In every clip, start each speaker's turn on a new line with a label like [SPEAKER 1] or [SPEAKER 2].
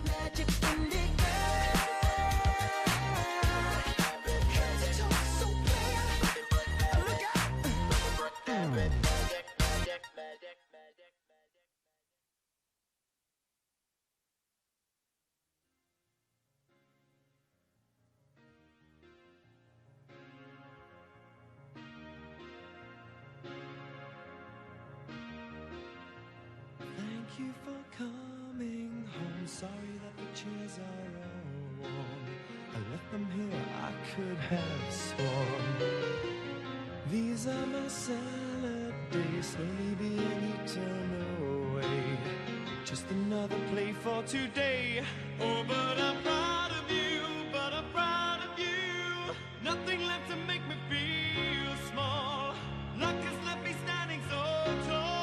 [SPEAKER 1] Magic in the air. Heads and toes so clear. Look out.
[SPEAKER 2] Thank you for coming home. Sorry that the chairs are all warm. I left them here, I could have sworn. These are my salad days, slowly being eaten away. Just another play for today. Oh, but I'm proud of you, but I'm proud of you. Nothing left to make me feel small. Luck has left me standing so tall.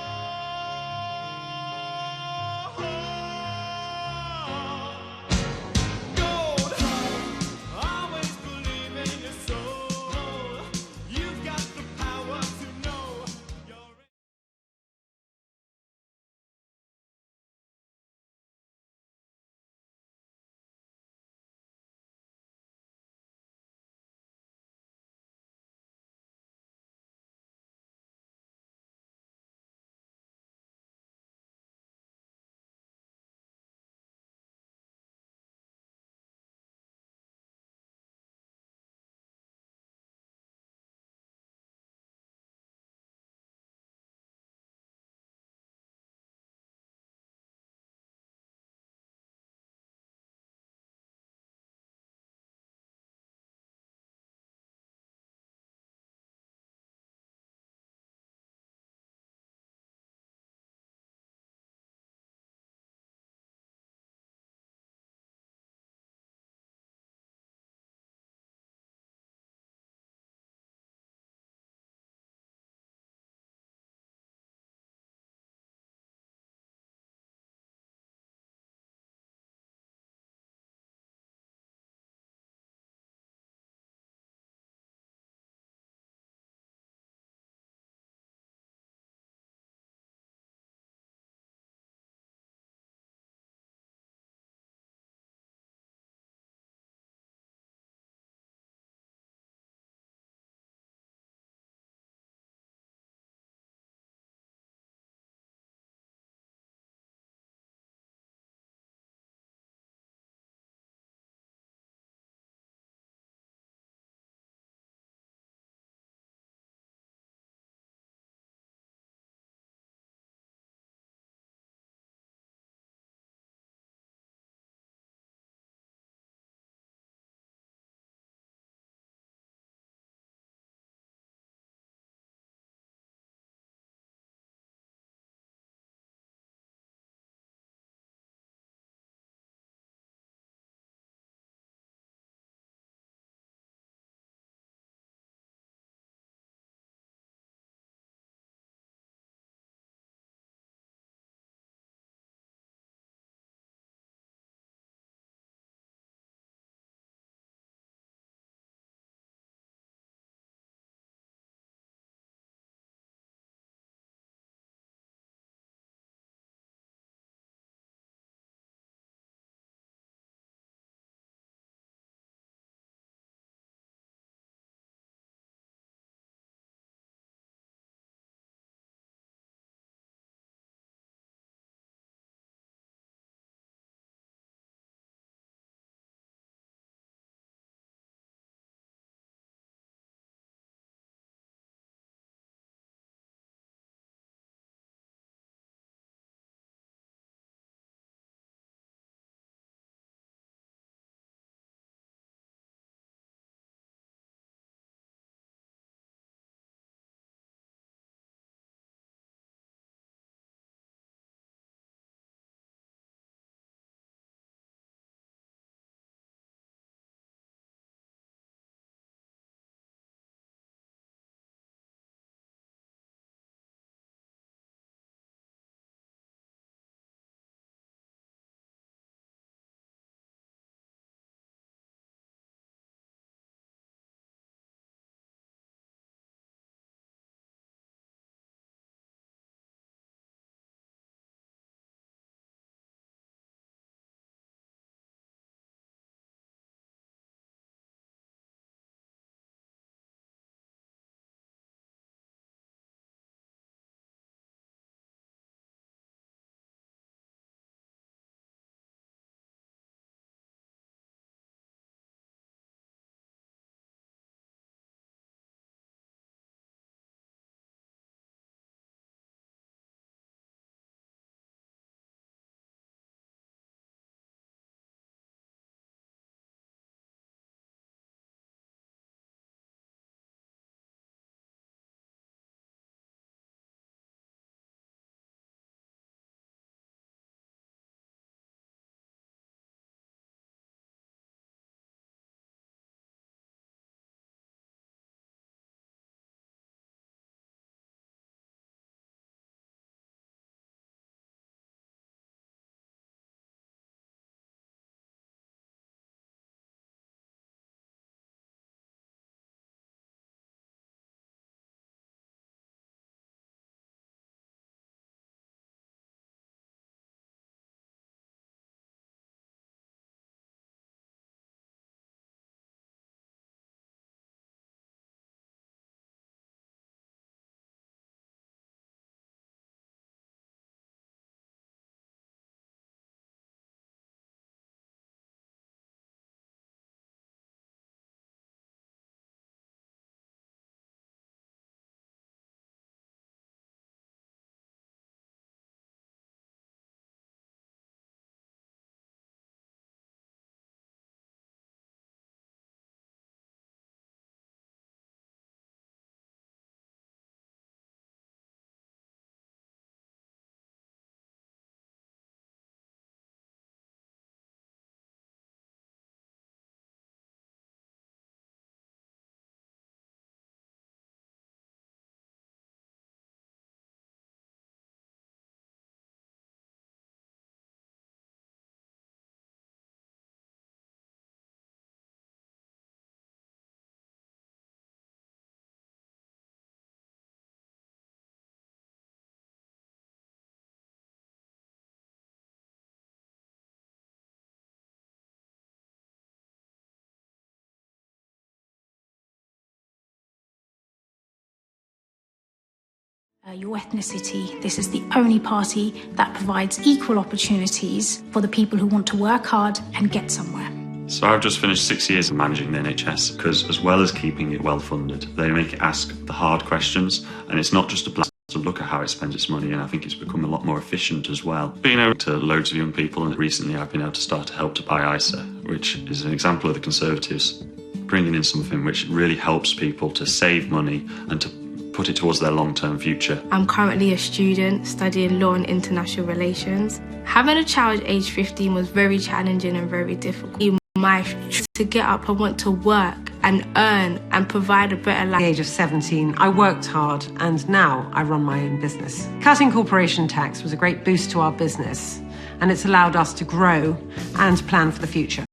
[SPEAKER 3] Your ethnicity. This is the only party that provides equal opportunities for the people who want to work hard and get somewhere.
[SPEAKER 4] So I've just finished 6 years of managing the NHS because, as well as keeping it well funded, they make it ask the hard questions, and it's not just a blast to look at how it spends its money, and I think it's become a lot more efficient as well. Being able to loads of young people, and recently I've been able to start to help to buy ISA, which is an example of the Conservatives bringing in something which really helps people to save money and to put it towards their long-term future.
[SPEAKER 5] I'm currently a student studying law and international relations. Having a child aged 15 was very challenging and very difficult. To get up, I want to work and earn and provide a better life.
[SPEAKER 6] At the age of 17, I worked hard and now I run my own business. Cutting corporation tax was a great boost to our business, and it's allowed us to grow and plan for the future.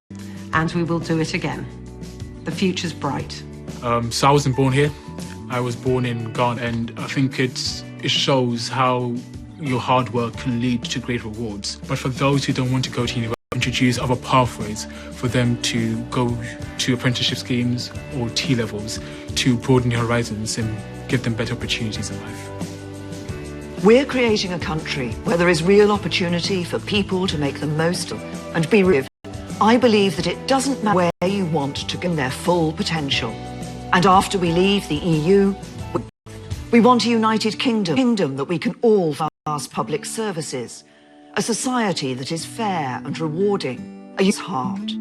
[SPEAKER 6] And we will do it again. The future's bright.
[SPEAKER 7] So I wasn't born here. I was born in Ghana, and I think it shows how your hard work can lead to great rewards. But for those who don't want to go to university, introduce other pathways for them to go to apprenticeship schemes or T-levels to broaden their horizons and give them better opportunities in life.
[SPEAKER 8] We're creating a country where there is real opportunity for people to make the most of and be real. I believe that it doesn't matter where you want to get their full potential. And after we leave the EU, we want a united kingdom that we can all vast public services, a society that is fair and rewarding, a youth's heart.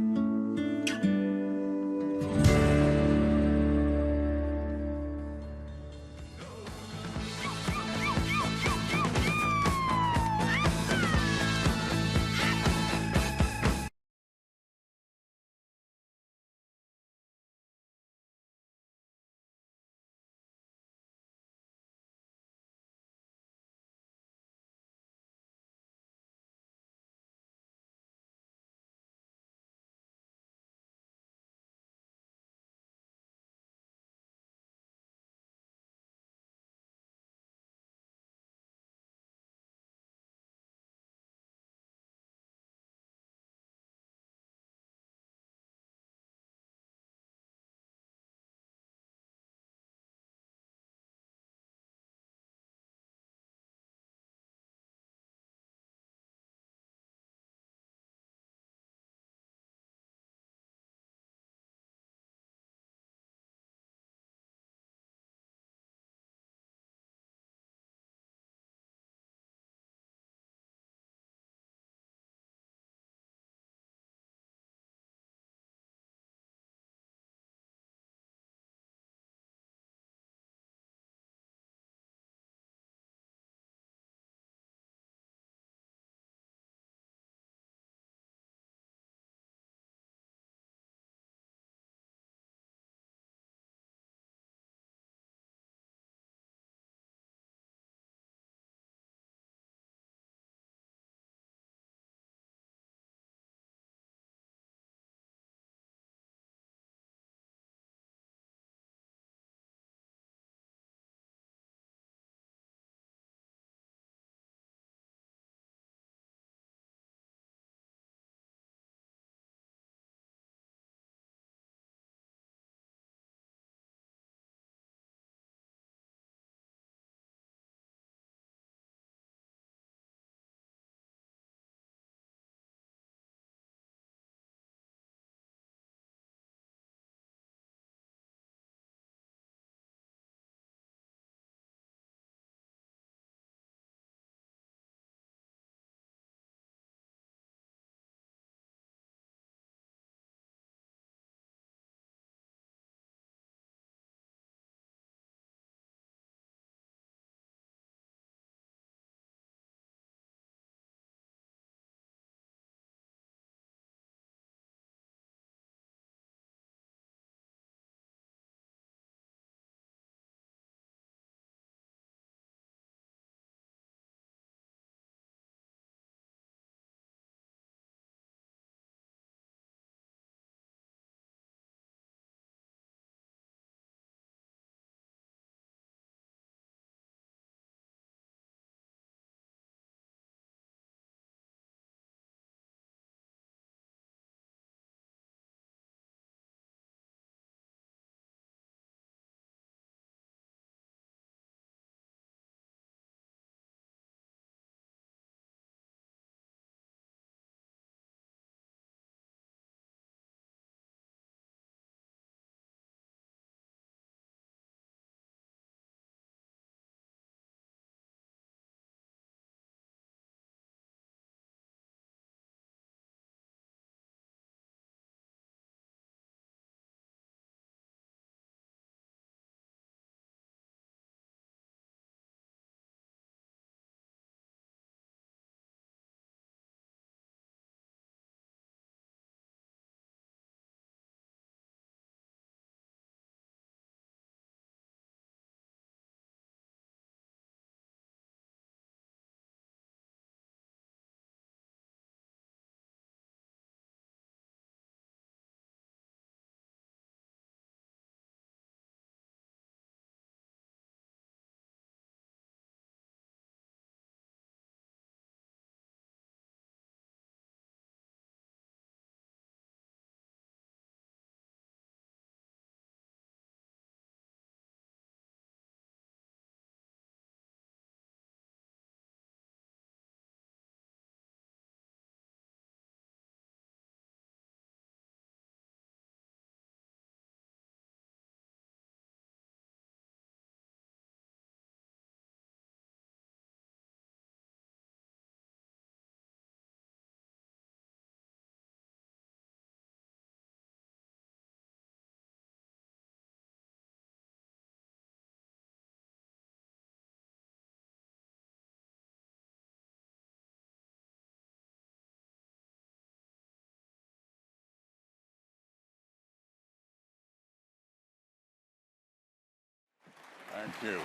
[SPEAKER 9] Thank you.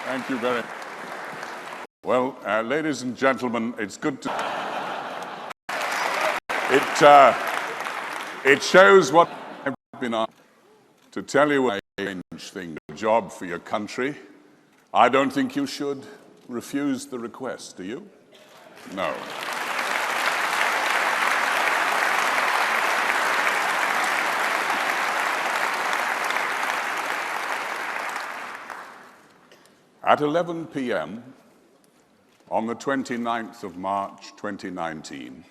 [SPEAKER 9] Thank you very much. Well, ladies and gentlemen, it's good to... It shows what I've been asked to tell you a strange thing, a job for your country. I don't think you should refuse the request, do you? No. At 11 p.m. on the 29th of March 2019,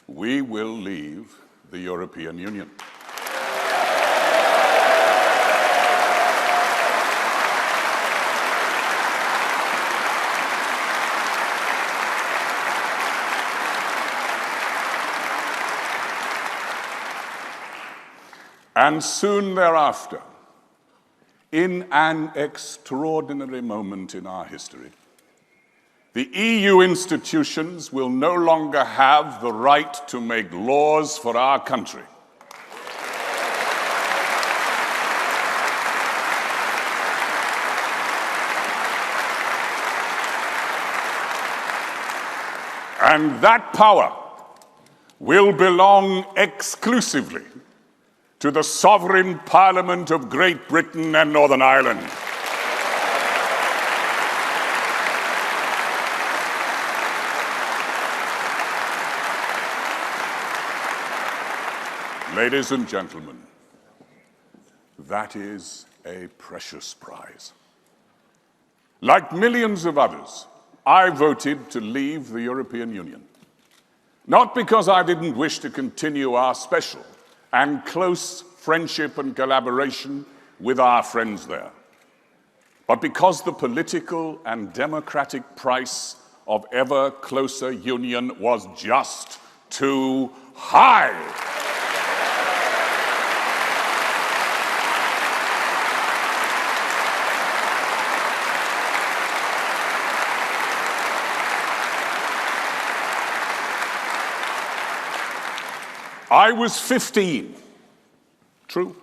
[SPEAKER 9] we will leave the European Union. And soon thereafter, in an extraordinary moment in our history, the EU institutions will no longer have the right to make laws for our country. And that power will belong exclusively to the sovereign Parliament of Great Britain and Northern Ireland. Ladies and gentlemen, that is a precious prize. Like millions of others, I voted to leave the European Union. Not because I didn't wish to continue our special and close friendship and collaboration with our friends there, but because the political and democratic price of ever closer union was just too high. I was 15. True.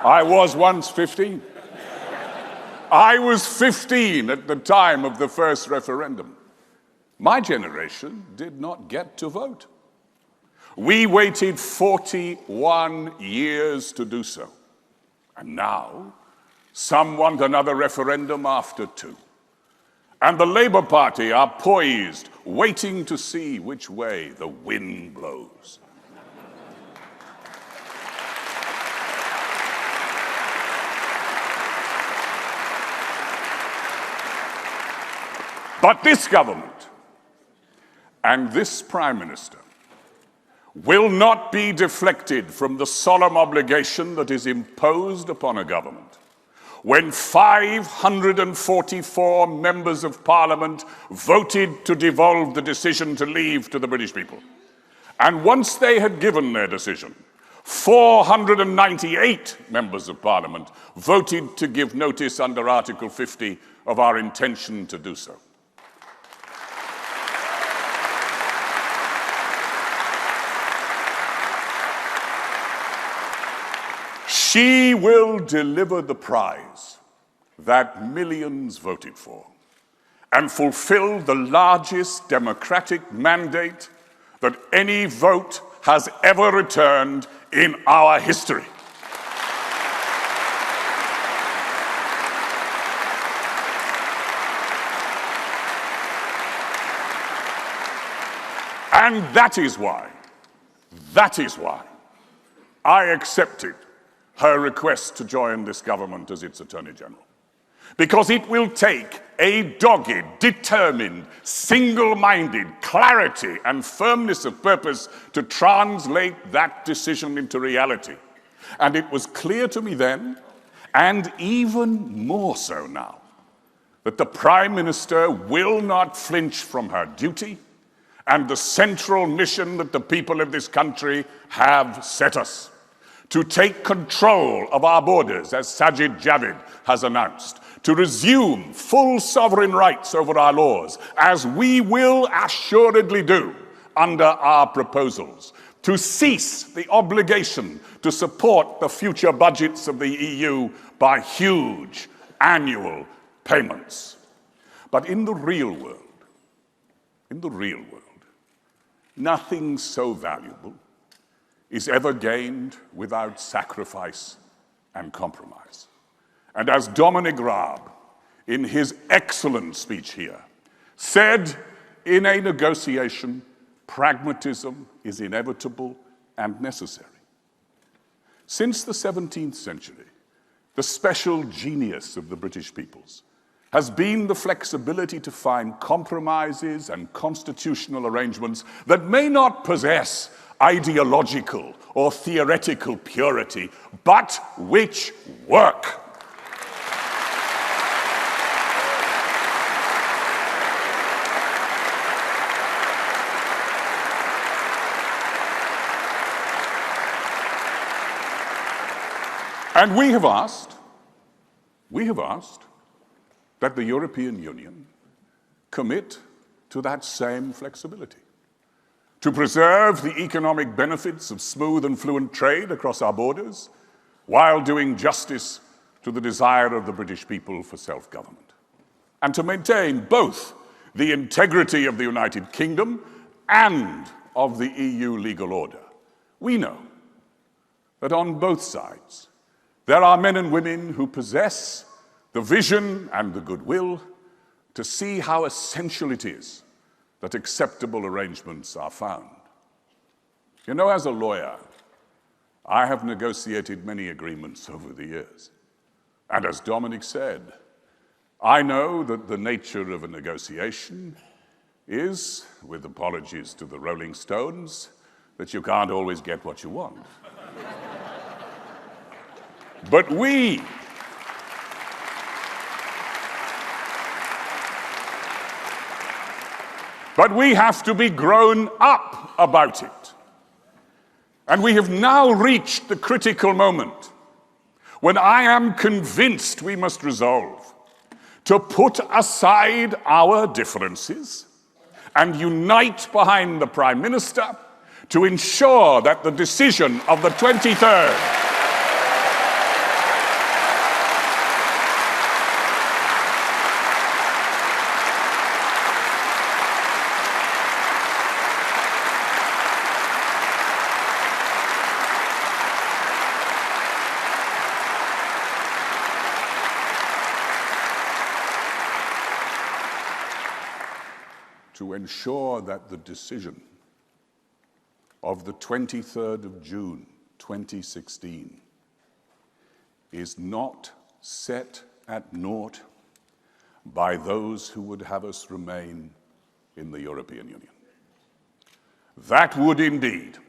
[SPEAKER 9] I was once 15. I was 15 at the time of the first referendum. My generation did not get to vote. We waited 41 years to do so. And now, some want another referendum after 2. And the Labour Party are poised, waiting to see which way the wind blows. But this government and this Prime Minister will not be deflected from the solemn obligation that is imposed upon a government when 544 members of Parliament voted to devolve the decision to leave to the British people. And once they had given their decision, 498 members of Parliament voted to give notice under Article 50 of our intention to do so. She will deliver the prize that millions voted for and fulfill the largest democratic mandate that any vote has ever returned in our history. And that is why I accepted her request to join this government as its Attorney General. Because it will take a dogged, determined, single-minded clarity and firmness of purpose to translate that decision into reality. And it was clear to me then, and even more so now, that the Prime Minister will not flinch from her duty and the central mission that the people of this country have set us. To take control of our borders, as Sajid Javid has announced, to resume full sovereign rights over our laws, as we will assuredly do under our proposals, to cease the obligation to support the future budgets of the EU by huge annual payments. But in the real world, nothing so valuable is ever gained without sacrifice and compromise. And as Dominic Raab, in his excellent speech here, said, in a negotiation, pragmatism is inevitable and necessary. Since the 17th century, the special genius of the British peoples has been the flexibility to find compromises and constitutional arrangements that may not possess ideological or theoretical purity, but which work. And we have asked that the European Union commit to that same flexibility, to preserve the economic benefits of smooth and fluent trade across our borders, while doing justice to the desire of the British people for self-government, and to maintain both the integrity of the United Kingdom and of the EU legal order. We know that on both sides, there are men and women who possess the vision and the goodwill to see how essential it is that acceptable arrangements are found. You know, as a lawyer, I have negotiated many agreements over the years. And as Dominic said, I know that the nature of a negotiation is, with apologies to the Rolling Stones, that you can't always get what you want. But we have to be grown up about it. And we have now reached the critical moment when I am convinced we must resolve to put aside our differences and unite behind the Prime Minister to ensure that the decision of the 23rd to ensure that the decision of the 23rd of June 2016 is not set at naught by those who would have us remain in the European Union. That would indeed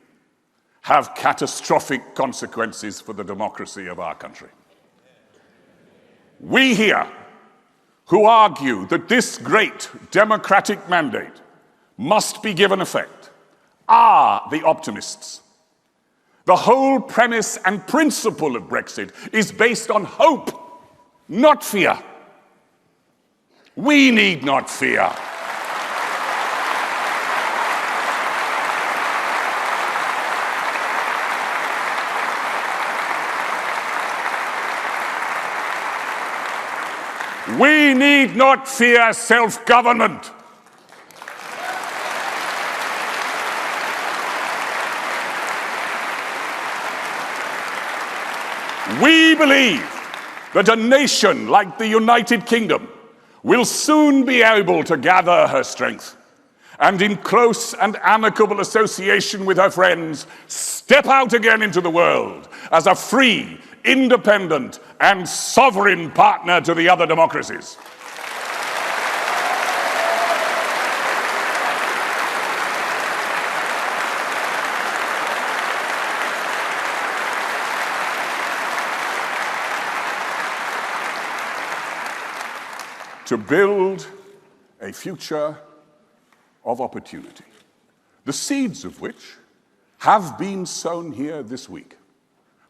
[SPEAKER 9] have catastrophic consequences for the democracy of our country. We here, who argue that this great democratic mandate must be given effect, are the optimists. The whole premise and principle of Brexit is based on hope, not fear. We need not fear. We need not fear self-government. We believe that a nation like the United Kingdom will soon be able to gather her strength and, in close and amicable association with her friends, step out again into the world as a free, independent and sovereign partner to the other democracies. To build a future of opportunity, the seeds of which have been sown here this week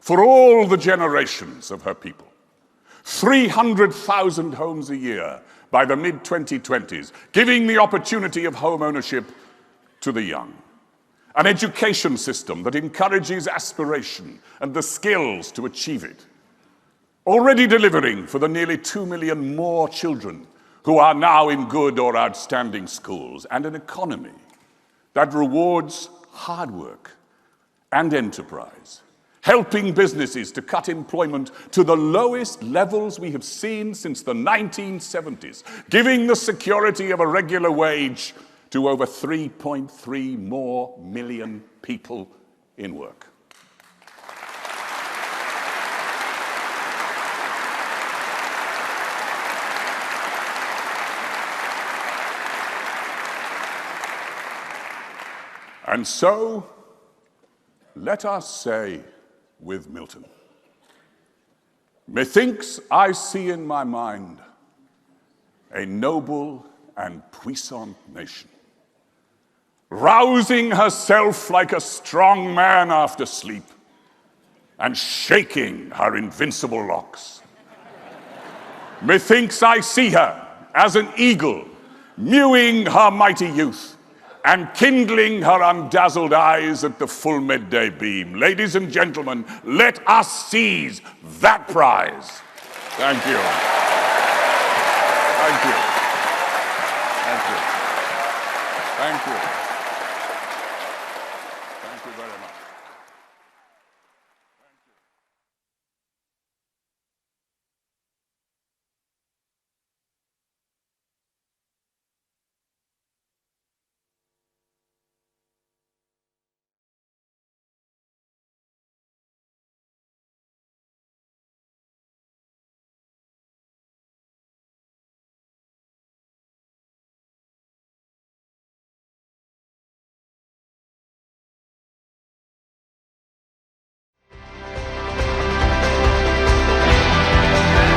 [SPEAKER 9] for all the generations of her people. 300,000 homes a year by the mid-2020s, giving the opportunity of home ownership to the young. an education system that encourages aspiration and the skills to achieve it, already delivering for the nearly 2 million more children who are now in good or outstanding schools, and an economy that rewards hard work and enterprise, helping businesses to cut employment to the lowest levels we have seen since the 1970s, giving the security of a regular wage to over 3.3 more million people in work. And so, let us say with Milton, methinks I see in my mind a noble and puissant nation, rousing herself like a strong man after sleep, and shaking her invincible locks. Methinks I see her as an eagle, mewing her mighty youth, and kindling her undazzled eyes at the full midday beam. Ladies and gentlemen, let us seize that prize. Thank you. Thank you. Thank you. Thank you. Thank you very much.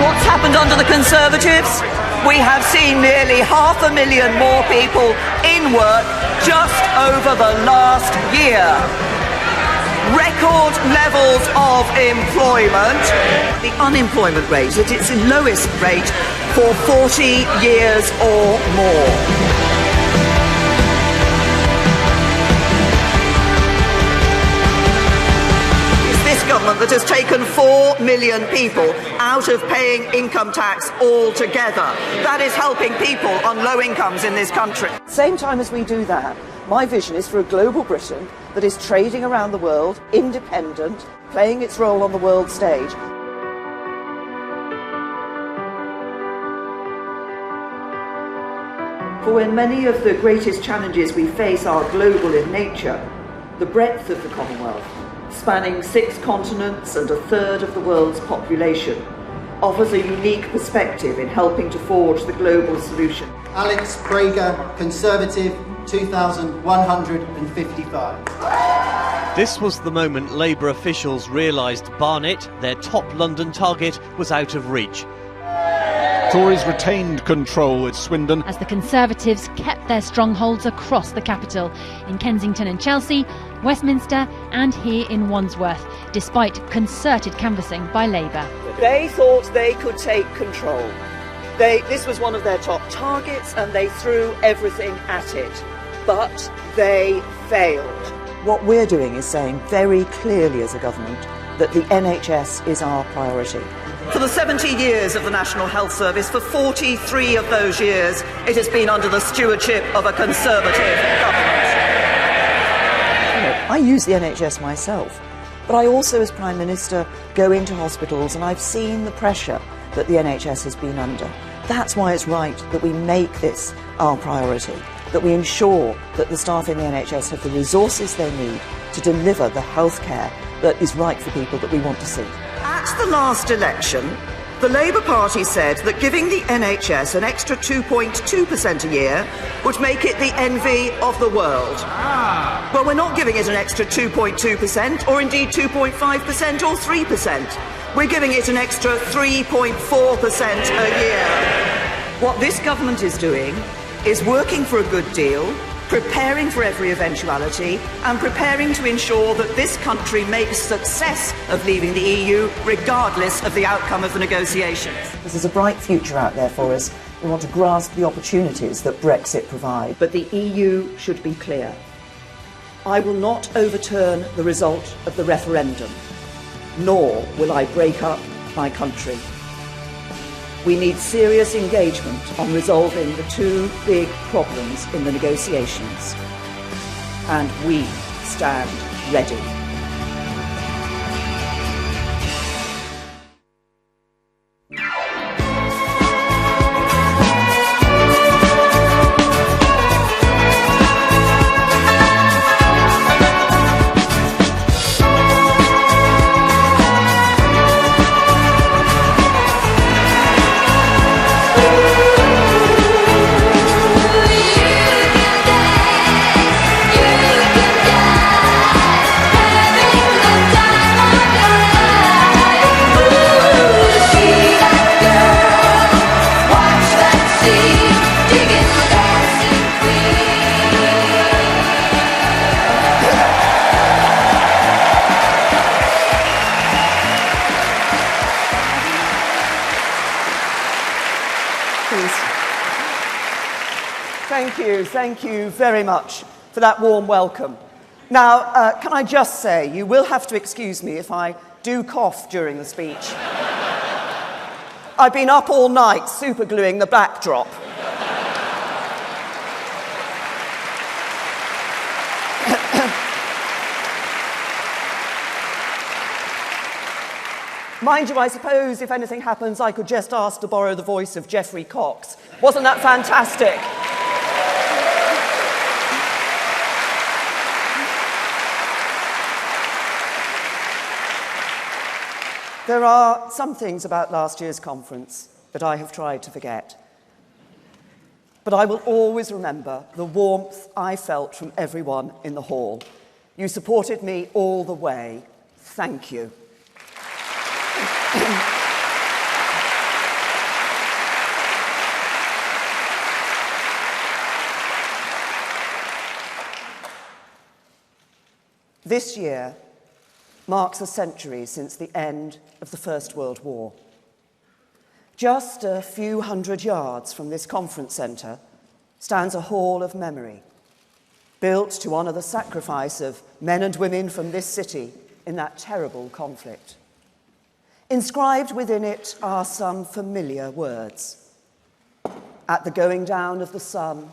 [SPEAKER 8] What's happened under the Conservatives? We have seen nearly 500,000 more people in work just over the last year. Record levels of employment. The unemployment rate at its lowest rate for 40 years or more. Government that has taken 4 million people out of paying income tax altogether. That is helping people on low incomes in this country.
[SPEAKER 10] Same time as we do that, my vision is for a global Britain that is trading around the world, independent, playing its role on the world stage. For when many of the greatest challenges we face are global in nature, the breadth of the Commonwealth, spanning 6 continents and a third of the world's population, offers a unique perspective in helping to forge the global solution.
[SPEAKER 11] Alex Prager, Conservative, 2,155.
[SPEAKER 12] This was the moment Labour officials realised Barnet, their top London target, was out of reach.
[SPEAKER 13] Tories retained control at Swindon
[SPEAKER 14] as the Conservatives kept their strongholds across the capital, in Kensington and Chelsea, Westminster and here in Wandsworth, despite concerted canvassing by Labour.
[SPEAKER 10] They thought they could take control. This was one of their top targets and they threw everything at it. But they failed. What we're doing is saying very clearly as a government that the NHS is our priority. For the 70 years of the National Health Service, for 43 of those years, it has been under the stewardship of a Conservative government. I use the NHS myself, but I also, as Prime Minister, go into hospitals and I've seen the pressure that the NHS has been under. That's why it's right that we make this our priority, that we ensure that the staff in the NHS have the resources they need to deliver the health care that is right for people that we want to see. At the last election, the Labour Party said that giving the NHS an extra 2.2% a year would make it the envy of the world. Well, we're not giving it an extra 2.2% or indeed 2.5% or 3%. We're giving it an extra 3.4% a year. What this government is doing is working for a good deal, preparing for every eventuality and preparing to ensure that this country makes success of leaving the EU regardless of the outcome of the negotiations. There's a bright future out there for us. We want to grasp the opportunities that Brexit provides. But the EU should be clear. I will not overturn the result of the referendum, nor will I break up my country. We need serious engagement on resolving the two big problems in the negotiations, and we stand ready. Thank you very much for that warm welcome. Now, can I just say, you will have to excuse me if I do cough during the speech. I've been up all night supergluing the backdrop. Mind you, I suppose if anything happens, I could just ask to borrow the voice of Geoffrey Cox. Wasn't that fantastic? There are some things about last year's conference that I have tried to forget. But I will always remember the warmth I felt from everyone in the hall. You supported me all the way. Thank you. This year marks a century since the end of the First World War. Just a few hundred yards from this conference centre stands a hall of memory, built to honour the sacrifice of men and women from this city in that terrible conflict. Inscribed within it are some familiar words. At the going down of the sun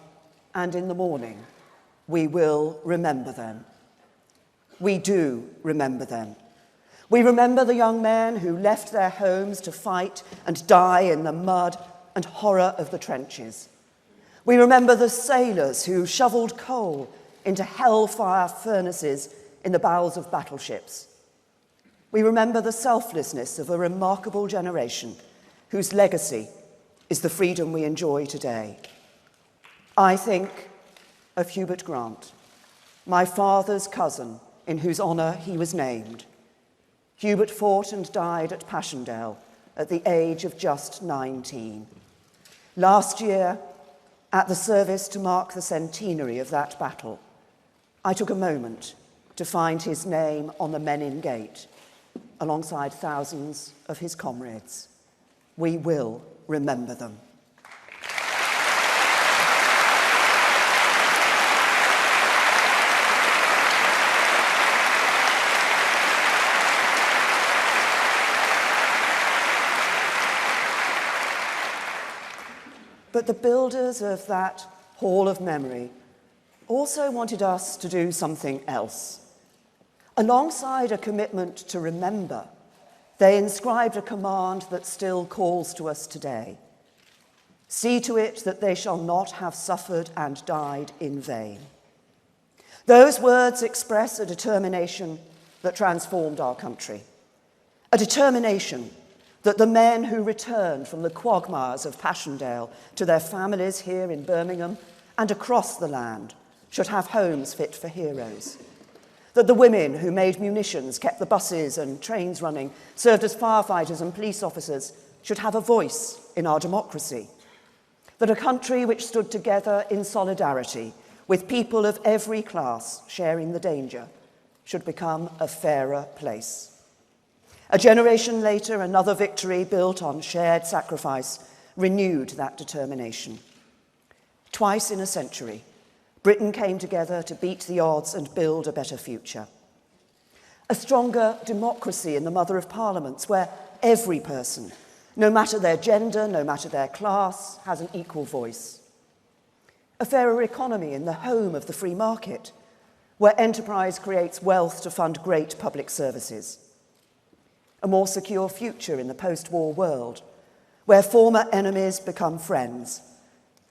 [SPEAKER 10] and in the morning, we will remember them. We do remember them. We remember the young men who left their homes to fight and die in the mud and horror of the trenches. We remember the sailors who shoveled coal into hellfire furnaces in the bowels of battleships. We remember the selflessness of a remarkable generation whose legacy is the freedom we enjoy today. I think of Hubert Grant, my father's cousin, in whose honour he was named. Hubert fought and died at Passchendaele at the age of just 19. Last year, at the service to mark the centenary of that battle, I took a moment to find his name on the Menin Gate, alongside thousands of his comrades. We will remember them. But the builders of that Hall of Memory also wanted us to do something else. Alongside a commitment to remember, they inscribed a command that still calls to us today. See to it that they shall not have suffered and died in vain. Those words express a determination that transformed our country. A determination that the men who returned from the quagmires of Passchendaele to their families here in Birmingham and across the land should have homes fit for heroes. That the women who made munitions, kept the buses and trains running, served as firefighters and police officers should have a voice in our democracy. That a country which stood together in solidarity with people of every class sharing the danger should become a fairer place. A generation later, another victory built on shared sacrifice renewed that determination. Twice in a century, Britain came together to beat the odds and build a better future. A stronger democracy in the Mother of Parliaments, where every person, no matter their gender, no matter their class, has an equal voice. A fairer economy in the home of the free market, where enterprise creates wealth to fund great public services. A more secure future in the post-war world, where former enemies become friends,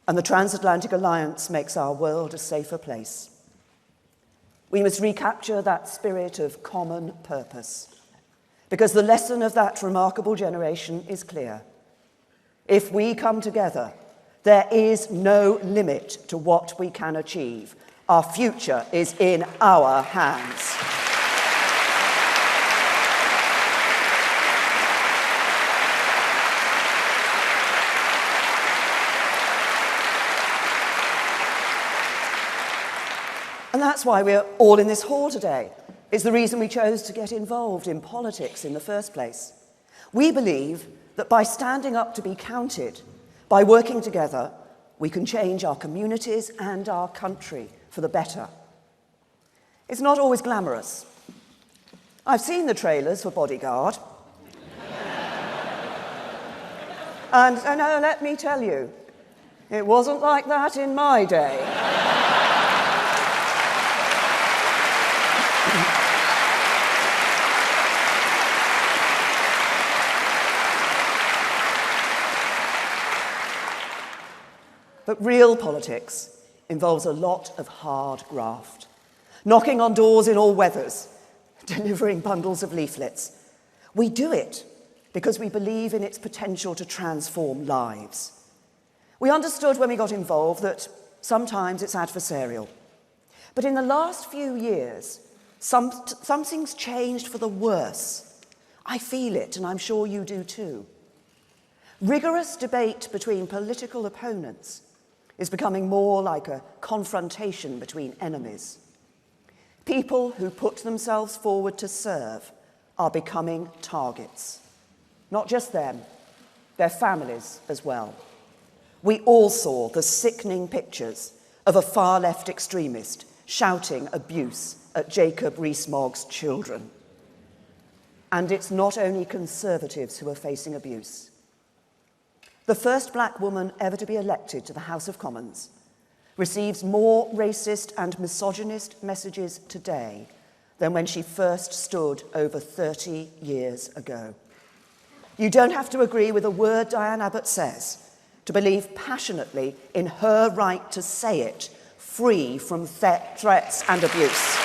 [SPEAKER 10] and the transatlantic alliance makes our world a safer place. We must recapture that spirit of common purpose, because the lesson of that remarkable generation is clear. If we come together, there is no limit to what we can achieve. Our future is in our hands. And that's why we're all in this hall today. It's the reason we chose to get involved in politics in the first place. We believe that by standing up to be counted, by working together, we can change our communities and our country for the better. It's not always glamorous. I've seen the trailers for Bodyguard. And let me tell you, it wasn't like that in my day. But real politics involves a lot of hard graft, knocking on doors in all weathers, delivering bundles of leaflets. We do it because we believe in its potential to transform lives. We understood when we got involved that sometimes it's adversarial. But in the last few years, something's changed for the worse. I feel it, and I'm sure you do too. Rigorous debate between political opponents is becoming more like a confrontation between enemies. People who put themselves forward to serve are becoming targets. Not just them, their families as well. We all saw the sickening pictures of a far-left extremist shouting abuse at Jacob Rees-Mogg's children. And it's not only Conservatives who are facing abuse. The first black woman ever to be elected to the House of Commons receives more racist and misogynist messages today than when she first stood over 30 years ago. You don't have to agree with a word Diane Abbott says to believe passionately in her right to say it, free from threats and abuse.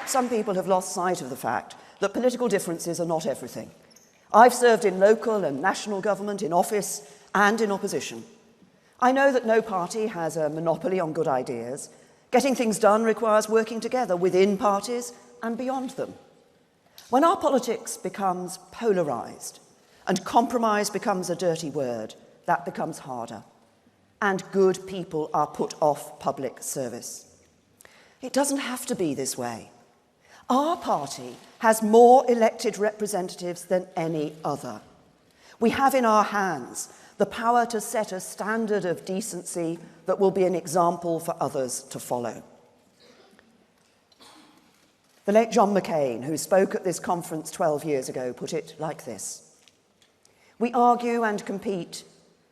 [SPEAKER 10] Some people have lost sight of the fact that political differences are not everything. I've served in local and national government, in office and in opposition. I know that no party has a monopoly on good ideas. Getting things done requires working together within parties and beyond them. When our politics becomes polarised and compromise becomes a dirty word, that becomes harder. And good people are put off public service. It doesn't have to be this way. Our party has more elected representatives than any other. We have in our hands the power to set a standard of decency that will be an example for others to follow. The late John McCain, who spoke at this conference 12 years ago, put it like this: "We argue and compete,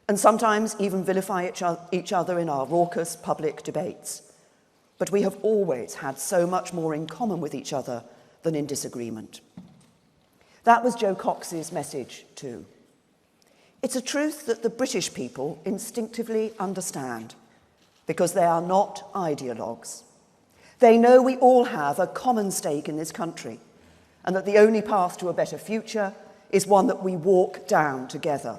[SPEAKER 10] and sometimes even vilify each other in our raucous public debates. But we have always had so much more in common with each other than in disagreement." That was Jo Cox's message too. It's a truth that the British people instinctively understand, because they are not ideologues. They know we all have a common stake in this country, and that the only path to a better future is one that we walk down together.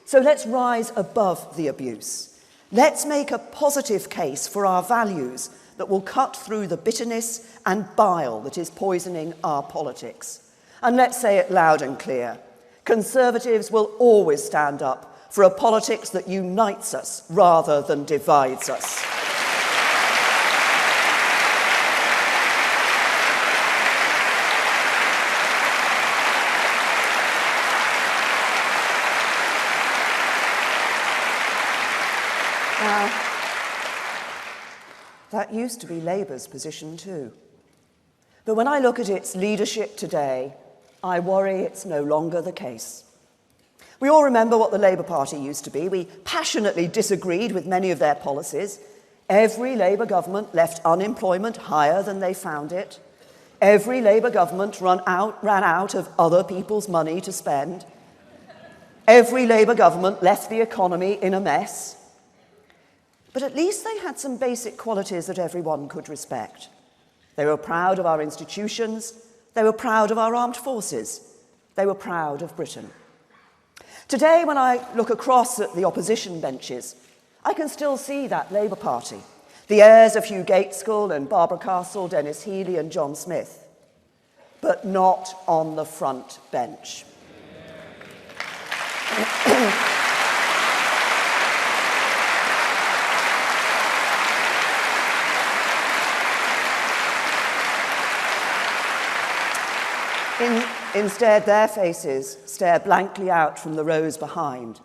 [SPEAKER 10] So let's rise above the abuse. Let's make a positive case for our values that will cut through the bitterness and bile that is poisoning our politics. And let's say it loud and clear: Conservatives will always stand up for a politics that unites us rather than divides us. Now, that used to be Labour's position too. But when I look at its leadership today, I worry it's no longer the case. We all remember what the Labour Party used to be. We passionately disagreed with many of their policies. Every Labour government left unemployment higher than they found it. Every Labour government ran out of other people's money to spend. Every Labour government left the economy in a mess. But at least they had some basic qualities that everyone could respect. They were proud of our institutions. They were proud of our armed forces. They were proud of Britain. Today, when I look across at the opposition benches, I can still see that Labour Party, the heirs of Hugh Gaitskell and Barbara Castle, Dennis Healey and John Smith, but not on the front bench. Instead, their faces stare blankly out from the rows behind,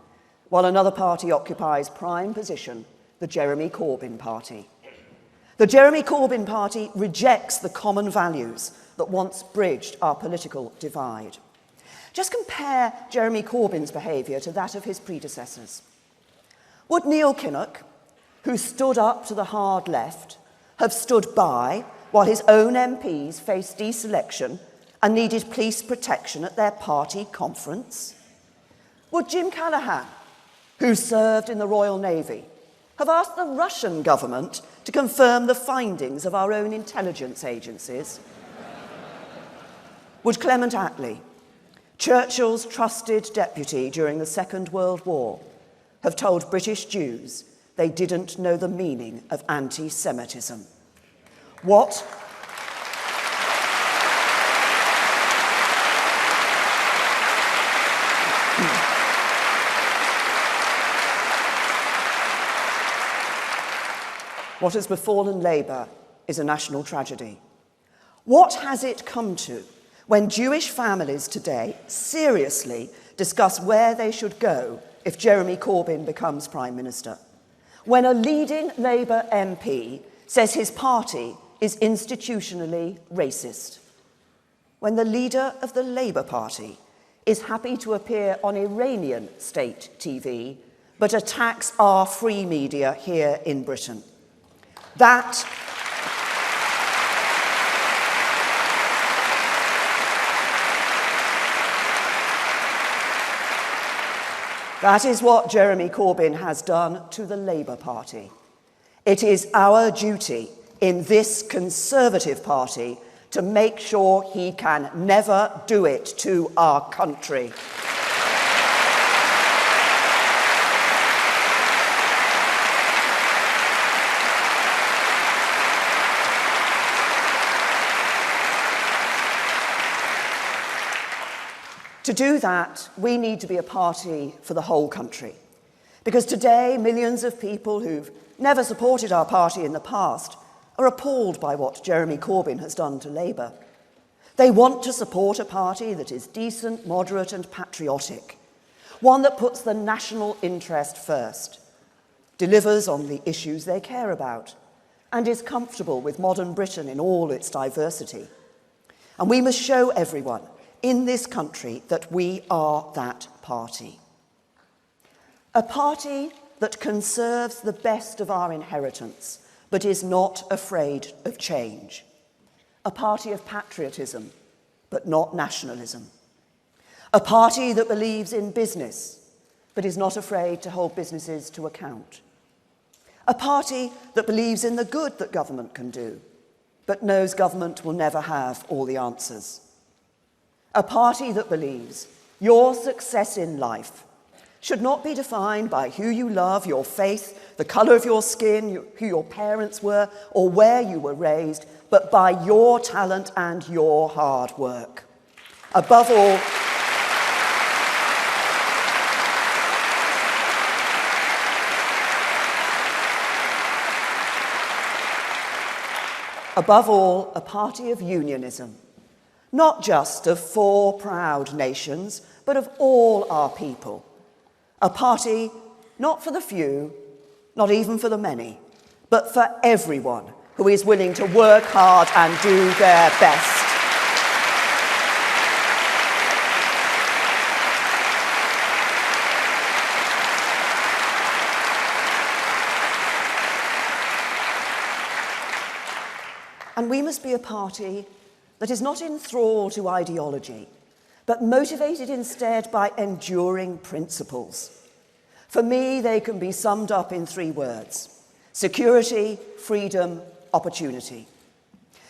[SPEAKER 10] while another party occupies prime position, the Jeremy Corbyn party. The Jeremy Corbyn party rejects the common values that once bridged our political divide. Just compare Jeremy Corbyn's behaviour to that of his predecessors. Would Neil Kinnock, who stood up to the hard left, have stood by while his own MPs faced deselection and needed police protection at their party conference? Would Jim Callaghan, who served in the Royal Navy, have asked the Russian government to confirm the findings of our own intelligence agencies? Would Clement Attlee, Churchill's trusted deputy during the Second World War, have told British Jews they didn't know the meaning of anti-Semitism? What has befallen Labour is a national tragedy. What has it come to when Jewish families today seriously discuss where they should go if Jeremy Corbyn becomes Prime Minister? When a leading Labour MP says his party is institutionally racist? When the leader of the Labour Party is happy to appear on Iranian state TV but attacks our free media here in Britain? That is what Jeremy Corbyn has done to the Labour Party. It is our duty in this Conservative Party to make sure he can never do it to our country. To do that, we need to be a party for the whole country. Because today, millions of people who've never supported our party in the past are appalled by what Jeremy Corbyn has done to Labour. They want to support a party that is decent, moderate and patriotic, one that puts the national interest first, delivers on the issues they care about, and is comfortable with modern Britain in all its diversity. And we must show everyone in this country that we are that party. A party that conserves the best of our inheritance, but is not afraid of change. A party of patriotism, but not nationalism. A party that believes in business, but is not afraid to hold businesses to account. A party that believes in the good that government can do, but knows government will never have all the answers. A party that believes your success in life should not be defined by who you love, your faith, the colour of your skin, who your parents were, or where you were raised, but by your talent and your hard work. Above all, above all, a party of unionism, not just of 4 proud nations, but of all our people. A party not for the few, not even for the many, but for everyone who is willing to work hard and do their best. And we must be a party that is not in thrall to ideology, but motivated instead by enduring principles. For me, they can be summed up in 3 words: security, freedom, opportunity.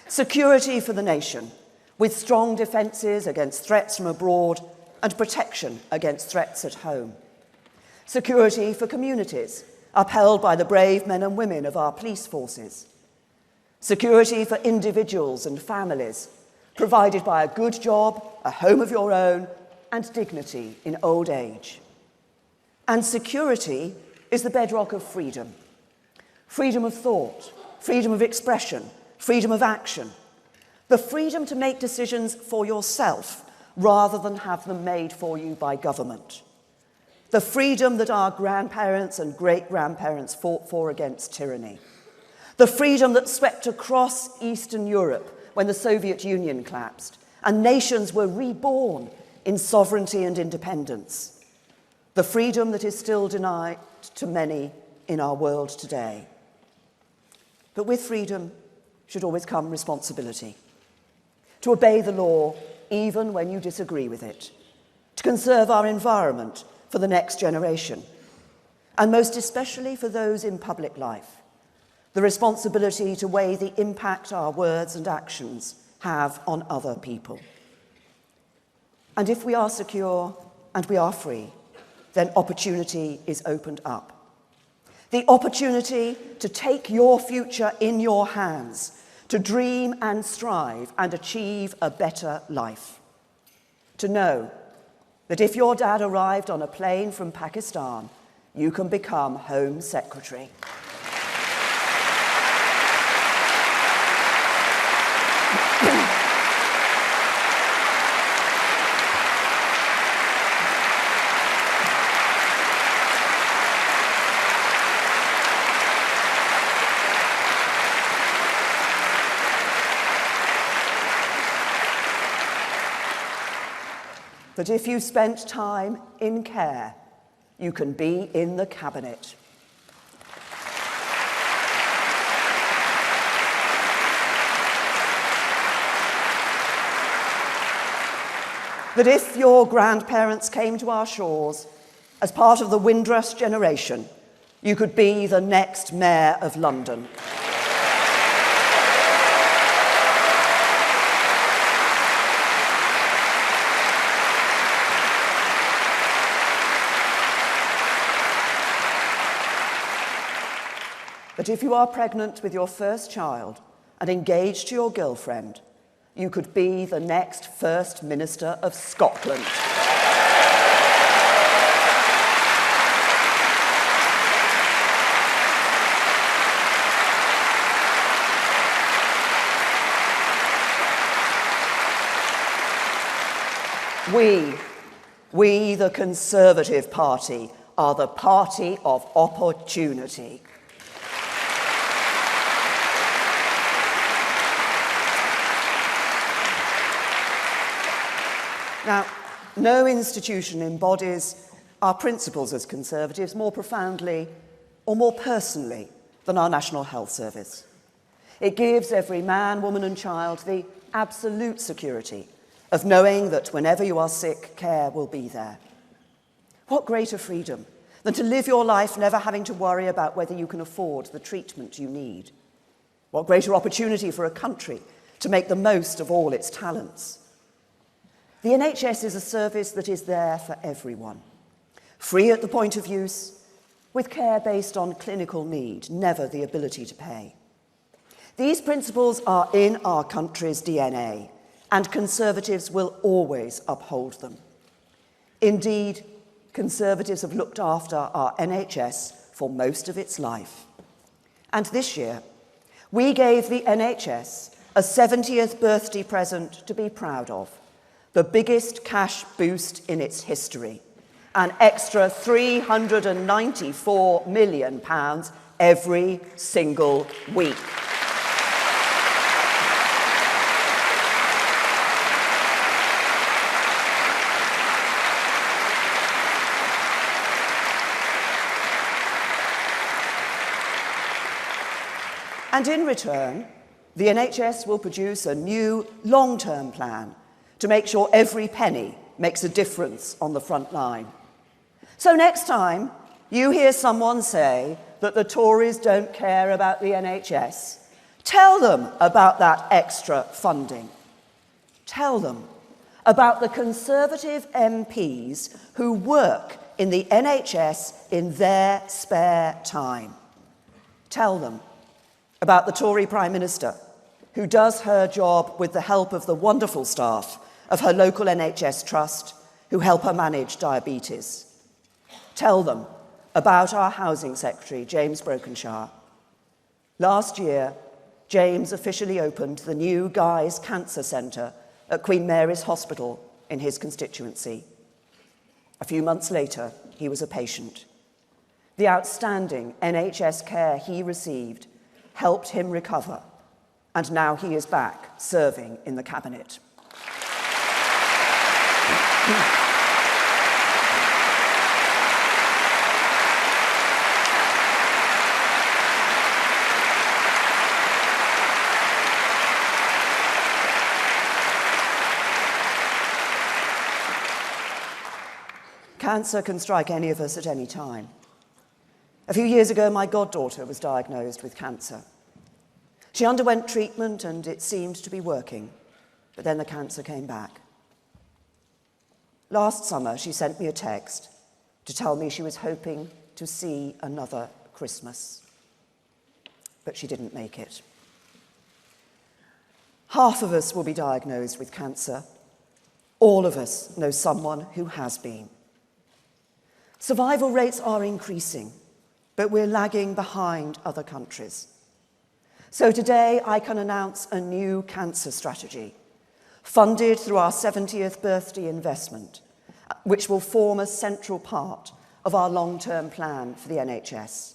[SPEAKER 10] Security for the nation, with strong defences against threats from abroad and protection against threats at home. Security for communities, upheld by the brave men and women of our police forces. Security for individuals and families, provided by a good job, a home of your own, and dignity in old age. And security is the bedrock of freedom. Freedom of thought, freedom of expression, freedom of action. The freedom to make decisions for yourself rather than have them made for you by government. The freedom that our grandparents and great-grandparents fought for against tyranny. The freedom that swept across Eastern Europe when the Soviet Union collapsed and nations were reborn in sovereignty and independence. The freedom that is still denied to many in our world today. But with freedom should always come responsibility. To obey the law even when you disagree with it. To conserve our environment for the next generation. And most especially for those in public life. The responsibility to weigh the impact our words and actions have on other people. And if we are secure and we are free, then opportunity is opened up. The opportunity to take your future in your hands, to dream and strive and achieve a better life. To know that if your dad arrived on a plane from Pakistan, you can become Home Secretary. That if you spent time in care, you can be in the cabinet. That if your grandparents came to our shores as part of the Windrush generation, you could be the next Mayor of London. That if you are pregnant with your first child and engaged to your girlfriend, you could be the next First Minister of Scotland. We, the Conservative Party, are the party of opportunity. Now, no institution embodies our principles as Conservatives more profoundly or more personally than our National Health Service. It gives every man, woman and child the absolute security of knowing that whenever you are sick, care will be there. What greater freedom than to live your life never having to worry about whether you can afford the treatment you need? What greater opportunity for a country to make the most of all its talents? The NHS is a service that is there for everyone, free at the point of use, with care based on clinical need, never the ability to pay. These principles are in our country's DNA, and Conservatives will always uphold them. Indeed, Conservatives have looked after our NHS for most of its life. And this year, We gave the NHS a 70th birthday present to be proud of, the biggest cash boost in its history, an extra £394 million every single week. And in return, the NHS will produce a new long-term plan to make sure every penny makes a difference on the front line. So next time you hear someone say that the Tories don't care about the NHS, tell them about that extra funding. Tell them about the Conservative MPs who work in the NHS in their spare time. Tell them about the Tory Prime Minister who does her job with the help of the wonderful staff of her local NHS trust who help her manage diabetes. Tell them about our Housing Secretary, James Brokenshire. Last year, James officially opened the new Guy's Cancer Centre at Queen Mary's Hospital in his constituency. A few months later, he was a patient. The outstanding NHS care he received helped him recover, and now he is back serving in the cabinet. Cancer can strike any of us at any time. A few years ago, my goddaughter was diagnosed with cancer. She underwent treatment and it seemed to be working, but then the cancer came back. Last summer, she sent me a text to tell me she was hoping to see another Christmas, but she didn't make it. Half of us will be diagnosed with cancer. All of us know someone who has been. Survival rates are increasing, but we're lagging behind other countries. So today I can announce a new cancer strategy, funded through our 70th birthday investment, which will form a central part of our long-term plan for the NHS.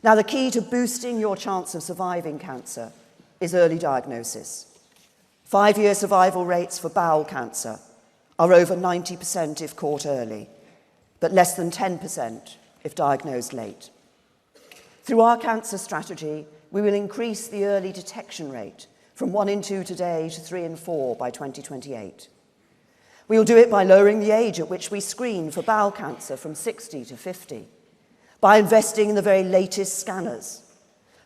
[SPEAKER 10] Now, the key to boosting your chance of surviving cancer is early diagnosis. 5-year survival rates for bowel cancer are over 90% if caught early, but less than 10% if diagnosed late. Through our cancer strategy, we will increase the early detection rate from 1 in 2 today to 3 in 4 by 2028. We will do it by lowering the age at which we screen for bowel cancer from 60 to 50, by investing in the very latest scanners,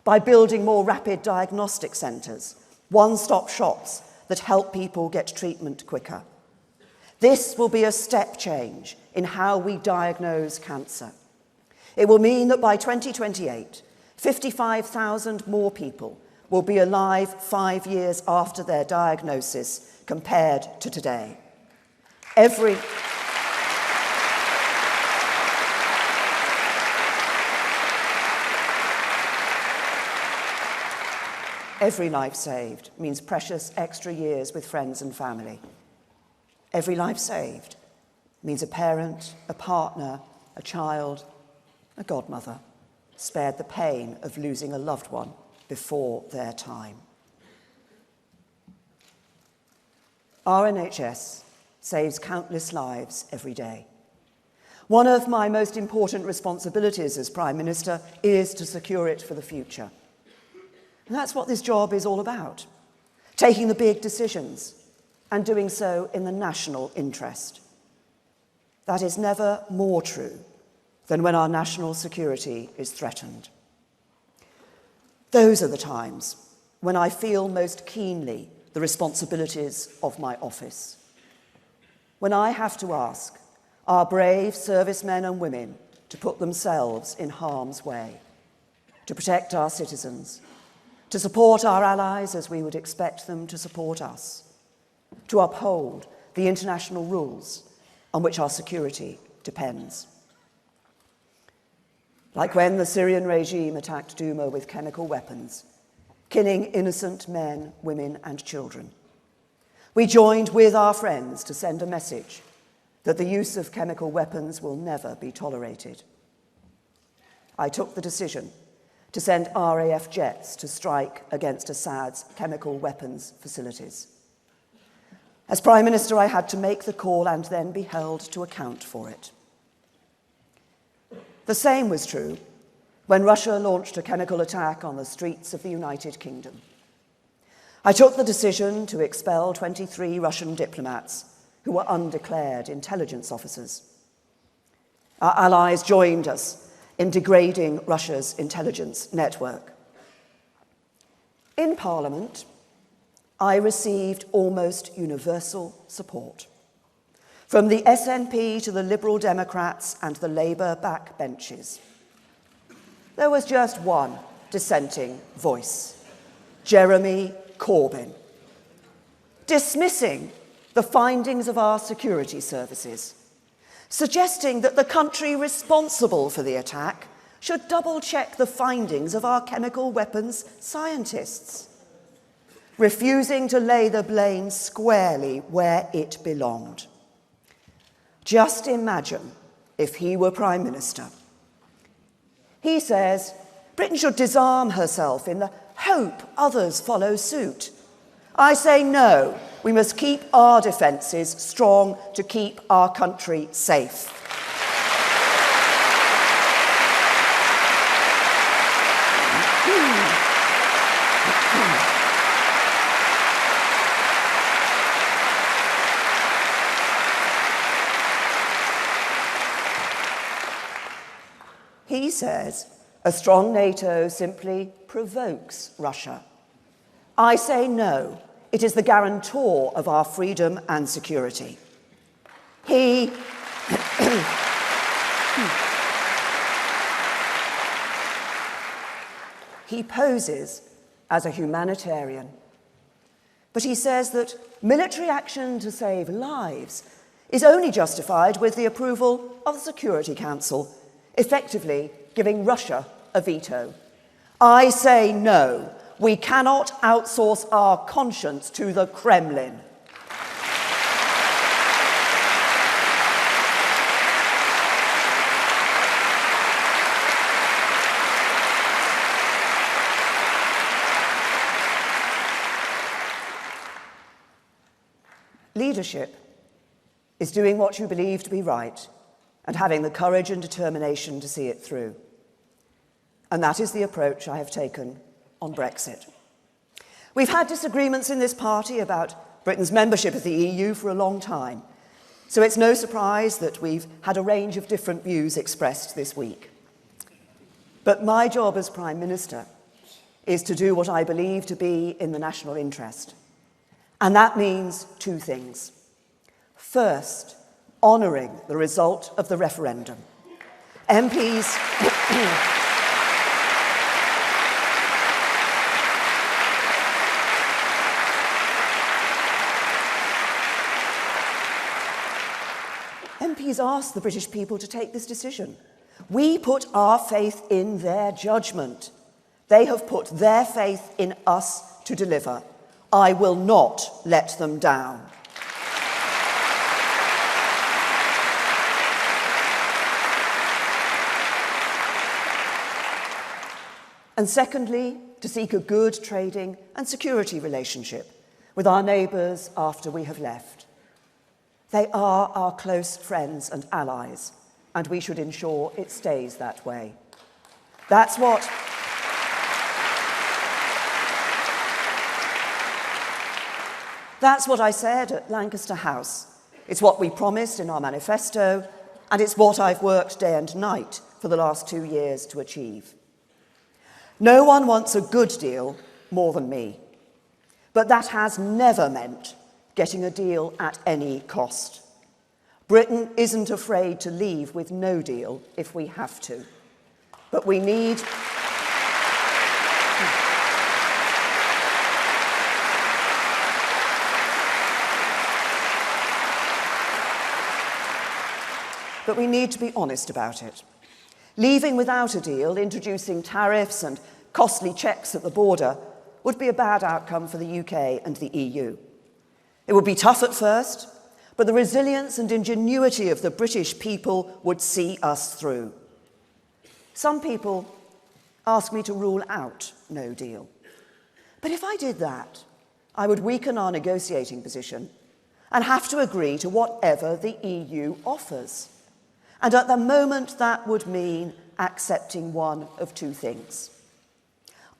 [SPEAKER 10] by building more rapid diagnostic centres, one-stop shops that help people get treatment quicker. This will be a step change in how we diagnose cancer. It will mean that by 2028, 55,000 more people will be alive 5 years after their diagnosis compared to today. Every life saved means precious extra years with friends and family. Every life saved means a parent, a partner, a child, a godmother spared the pain of losing a loved one before their time. Our NHS saves countless lives every day. One of my most important responsibilities as Prime Minister is to secure it for the future. And that's what this job is all about, taking the big decisions and doing so in the national interest. That is never more true than when our national security is threatened. Those are the times when I feel most keenly the responsibilities of my office. When I have to ask our brave servicemen and women to put themselves in harm's way, to protect our citizens, to support our allies as we would expect them to support us, to uphold the international rules on which our security depends. Like when the Syrian regime attacked Douma with chemical weapons, killing innocent men, women, and children. We joined with our friends to send a message that the use of chemical weapons will never be tolerated. I took the decision to send RAF jets to strike against Assad's chemical weapons facilities. As Prime Minister, I had to make the call and then be held to account for it. The same was true when Russia launched a chemical attack on the streets of the United Kingdom. I took the decision to expel 23 Russian diplomats who were undeclared intelligence officers. Our allies joined us in degrading Russia's intelligence network. In Parliament, I received almost universal support, from the SNP to the Liberal Democrats and the Labour backbenches. There was just one dissenting voice, Jeremy Corbyn, dismissing the findings of our security services, suggesting that the country responsible for the attack should double-check the findings of our chemical weapons scientists, refusing to lay the blame squarely where it belonged. Just imagine if he were Prime Minister. He says Britain should disarm herself in the hope others follow suit. I say no, we must keep our defences strong to keep our country safe. He says a strong NATO simply provokes Russia. I say no, it is the guarantor of our freedom and security. He poses as a humanitarian, but he says that military action to save lives is only justified with the approval of the Security Council, effectively giving Russia a veto. I say no. We cannot outsource our conscience to the Kremlin. Leadership is doing what you believe to be right and having the courage and determination to see it through. And that is the approach I have taken on Brexit. We've had disagreements in this party about Britain's membership of the EU for a long time, so it's no surprise that we've had a range of different views expressed this week. But my job as Prime Minister is to do what I believe to be in the national interest, and that means two things. First, honouring the result of the referendum. MPs asked the British people to take this decision. We put our faith in their judgment. They have put their faith in us to deliver. I will not let them down. And secondly, to seek a good trading and security relationship with our neighbours after we have left. They are our close friends and allies, and we should ensure it stays that way. That's what I said at Lancaster House. It's what we promised in our manifesto, and it's what I've worked day and night for the last 2 years to achieve. No one wants a good deal more than me, but that has never meant getting a deal at any cost. Britain isn't afraid to leave with no deal if we have to, but we need to be honest about it. Leaving without a deal, introducing tariffs and costly checks at the border, would be a bad outcome for the UK and the EU. It would be tough at first, but the resilience and ingenuity of the British people would see us through. Some people ask me to rule out no deal. But if I did that, I would weaken our negotiating position and have to agree to whatever the EU offers. And at the moment, that would mean accepting one of two things.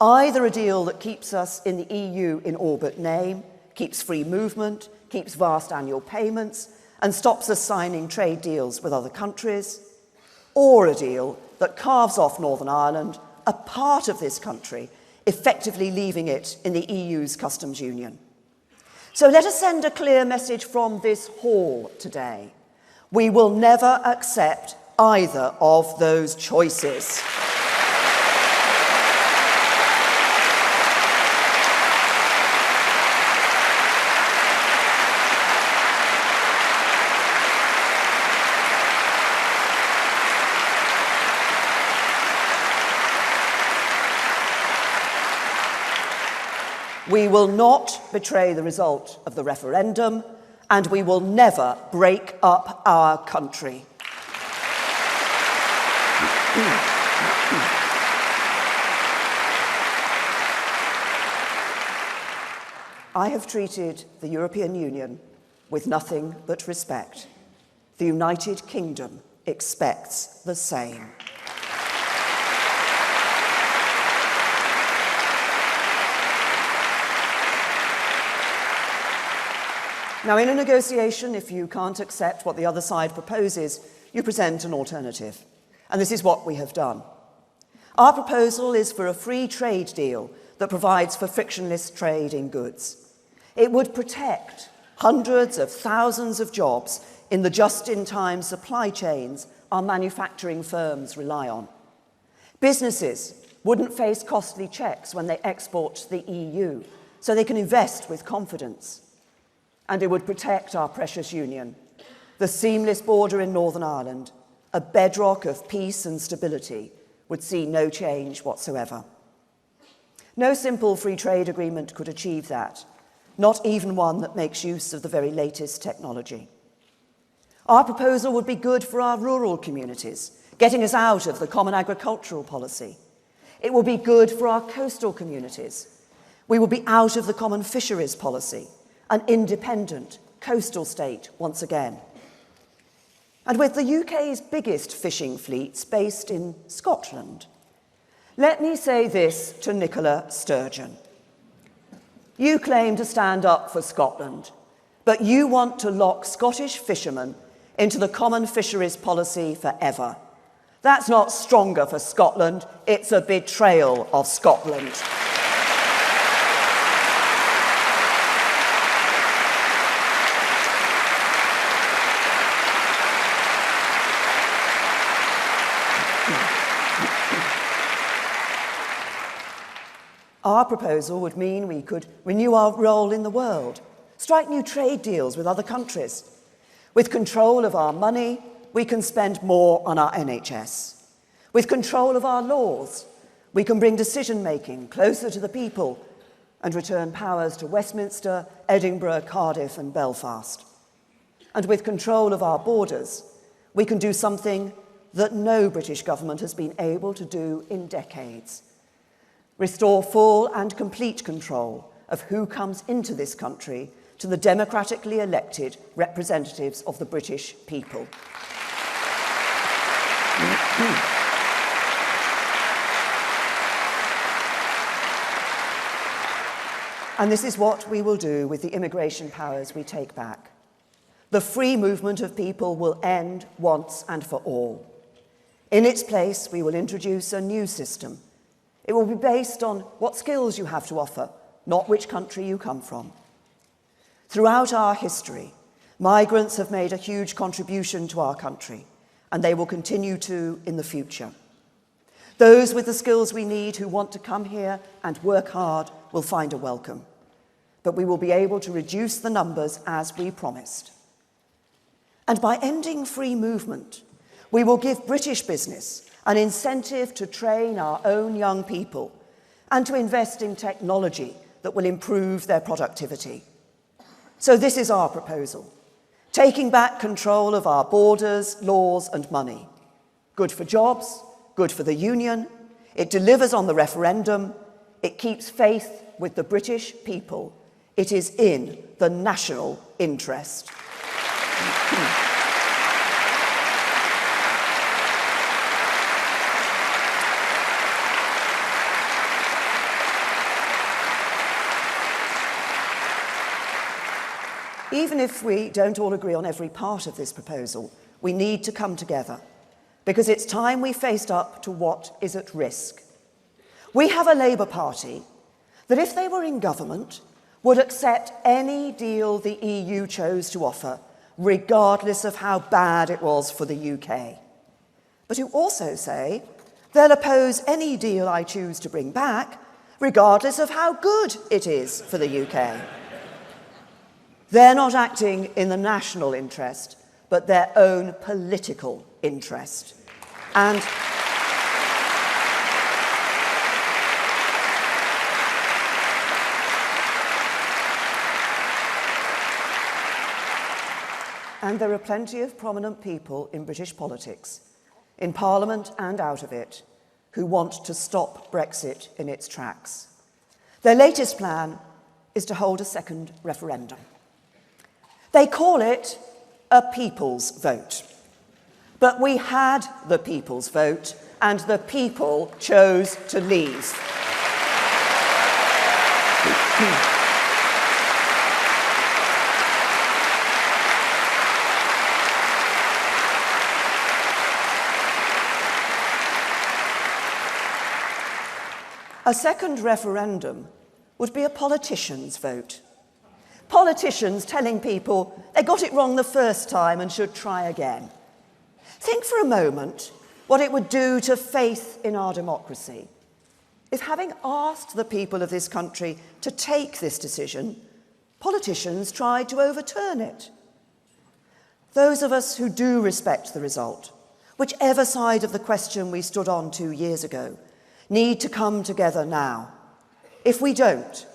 [SPEAKER 10] Either a deal that keeps us in the EU in all but name, keeps free movement, keeps vast annual payments, and stops us signing trade deals with other countries, or a deal that carves off Northern Ireland, a part of this country, effectively leaving it in the EU's customs union. So let us send a clear message from this hall today. We will never accept either of those choices. We will not betray the result of the referendum, and we will never break up our country. I have treated the European Union with nothing but respect. The United Kingdom expects the same. Now, in a negotiation, if you can't accept what the other side proposes, you present an alternative. And this is what we have done. Our proposal is for a free trade deal that provides for frictionless trade in goods. It would protect hundreds of thousands of jobs in the just-in-time supply chains our manufacturing firms rely on. Businesses wouldn't face costly checks when they export to the EU, so they can invest with confidence. And it would protect our precious union, the seamless border in Northern Ireland, a bedrock of peace and stability, would see no change whatsoever. No simple free trade agreement could achieve that, not even one that makes use of the very latest technology. Our proposal would be good for our rural communities, getting us out of the common agricultural policy. It will be good for our coastal communities. We will be out of the common fisheries policy, an independent coastal state once again. And with the UK's biggest fishing fleets based in Scotland, let me say this to Nicola Sturgeon. You claim to stand up for Scotland, but you want to lock Scottish fishermen into the common fisheries policy forever. That's not stronger for Scotland, it's a betrayal of Scotland. Our proposal would mean we could renew our role in the world, strike new trade deals with other countries. With control of our money, we can spend more on our NHS. With control of our laws, we can bring decision-making closer to the people and return powers to Westminster, Edinburgh, Cardiff and Belfast. And with control of our borders, we can do something that no British government has been able to do in decades. Restore full and complete control of who comes into this country to the democratically elected representatives of the British people. And this is what we will do with the immigration powers we take back. The free movement of people will end once and for all. In its place, we will introduce a new system. It will be based on what skills you have to offer, not which country you come from. Throughout our history, migrants have made a huge contribution to our country, and they will continue to in the future. Those with the skills we need who want to come here and work hard will find a welcome. But we will be able to reduce the numbers as we promised. And by ending free movement, we will give British business an incentive to train our own young people and to invest in technology that will improve their productivity. So this is our proposal, taking back control of our borders, laws and money. Good for jobs, good for the union, it delivers on the referendum, it keeps faith with the British people. It is in the national interest. Even if we don't all agree on every part of this proposal, we need to come together, because it's time we faced up to what is at risk. We have a Labour Party that, if they were in government, would accept any deal the EU chose to offer, regardless of how bad it was for the UK. But who also say they'll oppose any deal I choose to bring back, regardless of how good it is for the UK. They're not acting in the national interest, but their own political interest. And there are plenty of prominent people in British politics, in Parliament and out of it, who want to stop Brexit in its tracks. Their latest plan is to hold a second referendum. They call it a people's vote. But we had the people's vote, and the people chose to leave. A second referendum would be a politician's vote. Politicians telling people they got it wrong the first time and should try again. Think for a moment what it would do to faith in our democracy if, having asked the people of this country to take this decision, politicians tried to overturn it. Those of us who do respect the result, whichever side of the question we stood on 2 years ago, need to come together now. If we don't,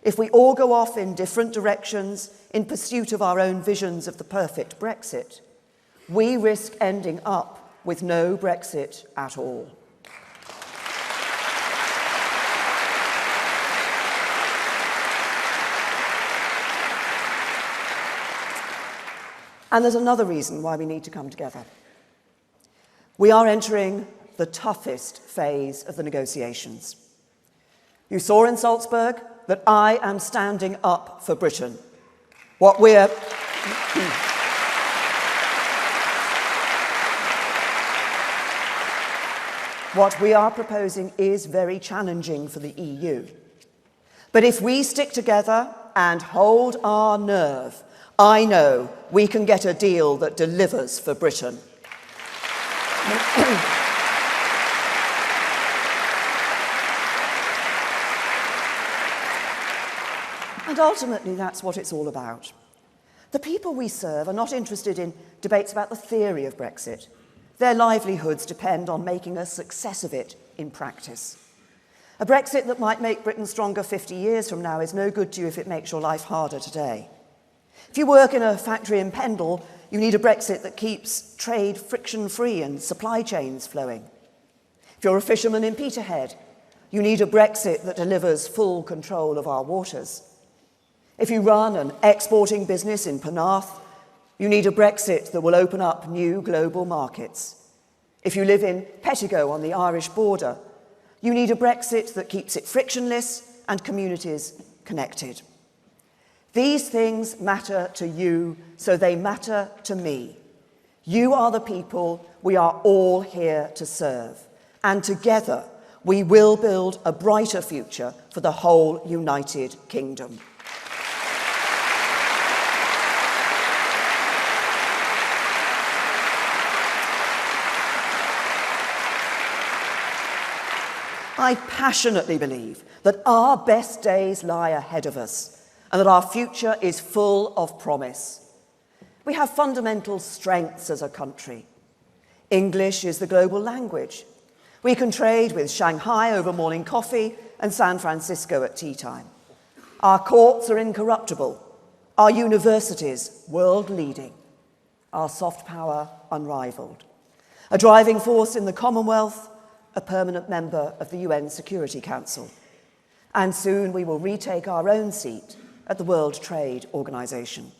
[SPEAKER 10] if we all go off in different directions in pursuit of our own visions of the perfect Brexit, we risk ending up with no Brexit at all. And there's another reason why we need to come together. We are entering the toughest phase of the negotiations. You saw in Salzburg that I am standing up for Britain. What we are proposing is very challenging for the EU. But if we stick together and hold our nerve, I know we can get a deal that delivers for Britain. And ultimately, that's what it's all about. The people we serve are not interested in debates about the theory of Brexit. Their livelihoods depend on making a success of it in practice. A Brexit that might make Britain stronger 50 years from now is no good to you if it makes your life harder today. If you work in a factory in Pendle, you need a Brexit that keeps trade friction-free and supply chains flowing. If you're a fisherman in Peterhead, you need a Brexit that delivers full control of our waters. If you run an exporting business in Penarth, you need a Brexit that will open up new global markets. If you live in Pettigo on the Irish border, you need a Brexit that keeps it frictionless and communities connected. These things matter to you, so they matter to me. You are the people we are all here to serve, and together we will build a brighter future for the whole United Kingdom. I passionately believe that our best days lie ahead of us and that our future is full of promise. We have fundamental strengths as a country. English is the global language. We can trade with Shanghai over morning coffee and San Francisco at tea time. Our courts are incorruptible, our universities world-leading, our soft power unrivaled. A driving force in the Commonwealth, a permanent member of the UN Security Council. And soon we will retake our own seat at the World Trade Organization.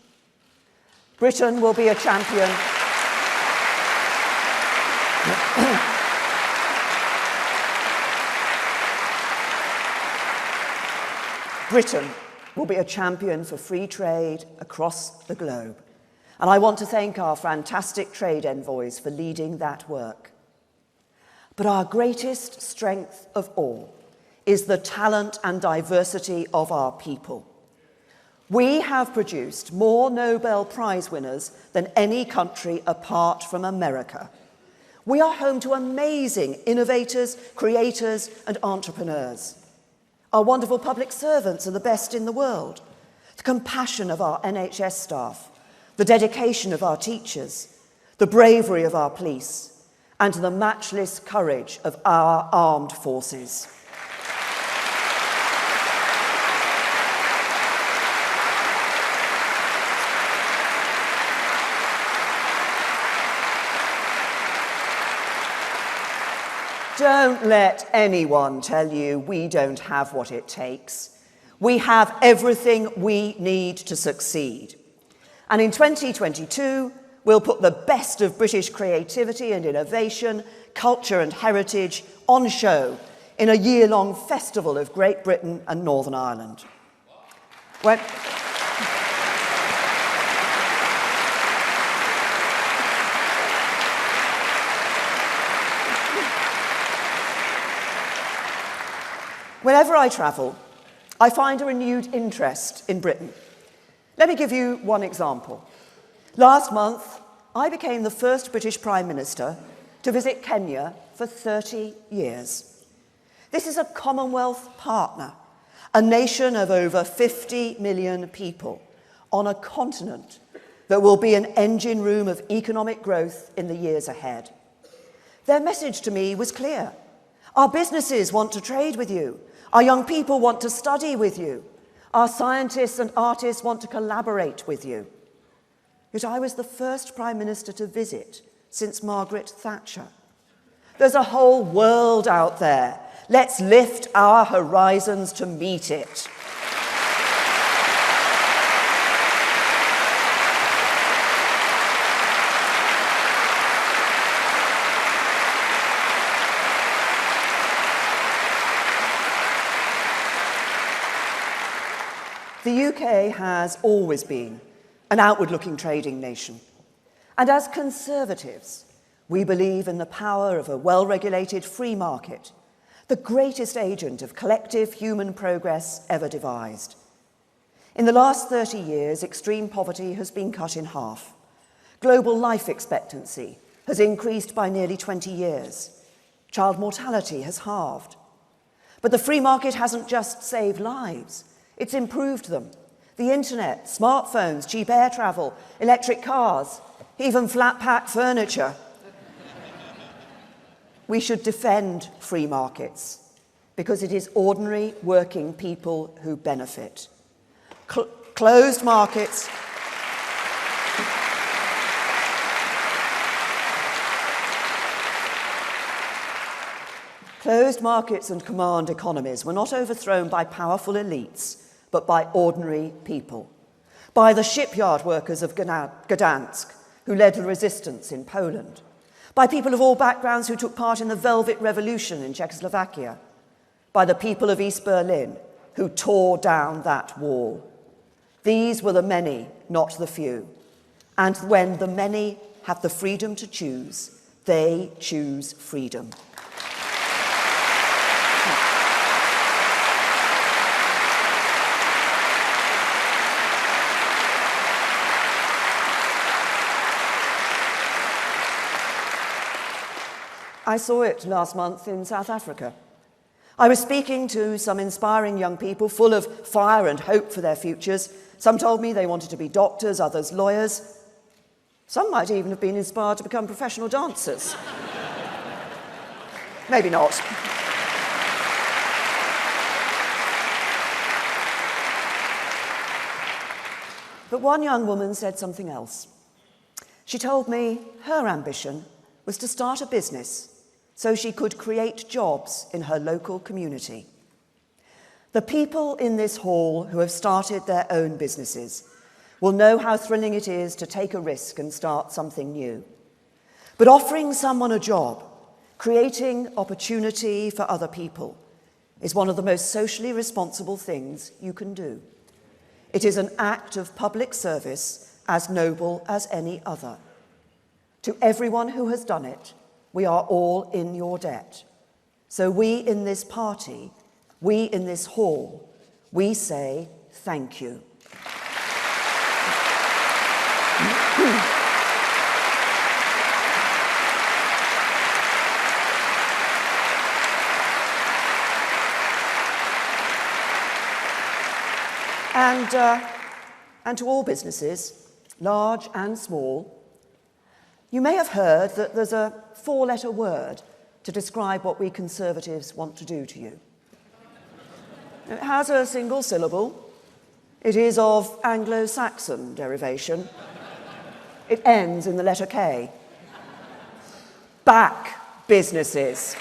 [SPEAKER 10] Britain will be a champion. Britain will be a champion for free trade across the globe. And I want to thank our fantastic trade envoys for leading that work. But our greatest strength of all is the talent and diversity of our people. We have produced more Nobel Prize winners than any country apart from America. We are home to amazing innovators, creators, and entrepreneurs. Our wonderful public servants are the best in the world. The compassion of our NHS staff, the dedication of our teachers, the bravery of our police, and the matchless courage of our armed forces. Don't let anyone tell you we don't have what it takes. We have everything we need to succeed. And in 2022, we'll put the best of British creativity and innovation, culture and heritage on show in a year-long festival of Great Britain and Northern Ireland. Whenever I travel, I find a renewed interest in Britain. Let me give you one example. Last month, I became the first British Prime Minister to visit Kenya for 30 years. This is a Commonwealth partner, a nation of over 50 million people on a continent that will be an engine room of economic growth in the years ahead. Their message to me was clear. Our businesses want to trade with you. Our young people want to study with you. Our scientists and artists want to collaborate with you. Yet I was the first Prime Minister to visit since Margaret Thatcher. There's a whole world out there. Let's lift our horizons to meet it. The UK has always been an outward-looking trading nation. And as Conservatives, we believe in the power of a well-regulated free market, the greatest agent of collective human progress ever devised. In the last 30 years, extreme poverty has been cut in half. Global life expectancy has increased by nearly 20 years. Child mortality has halved. But the free market hasn't just saved lives, it's improved them. The internet, smartphones, cheap air travel, electric cars, even flat-pack furniture. We should defend free markets because it is ordinary working people who benefit. Closed markets and command economies were not overthrown by powerful elites, but by ordinary people. By the shipyard workers of Gdansk, who led the resistance in Poland. By people of all backgrounds who took part in the Velvet Revolution in Czechoslovakia. By the people of East Berlin, who tore down that wall. These were the many, not the few. And when the many have the freedom to choose, they choose freedom. I saw it last month in South Africa. I was speaking to some inspiring young people full of fire and hope for their futures. Some told me they wanted to be doctors, others lawyers. Some might even have been inspired to become professional dancers. Maybe not. But one young woman said something else. She told me her ambition was to start a business so she could create jobs in her local community. The people in this hall who have started their own businesses will know how thrilling it is to take a risk and start something new. But offering someone a job, creating opportunity for other people, is one of the most socially responsible things you can do. It is an act of public service as noble as any other. To everyone who has done it, we are all in your debt. So we in this party, we in this hall, we say thank you. And to all businesses, large and small, you may have heard that there's a 4-letter word to describe what we Conservatives want to do to you. It has a single syllable. It is of Anglo-Saxon derivation. It ends in the letter K. Back businesses.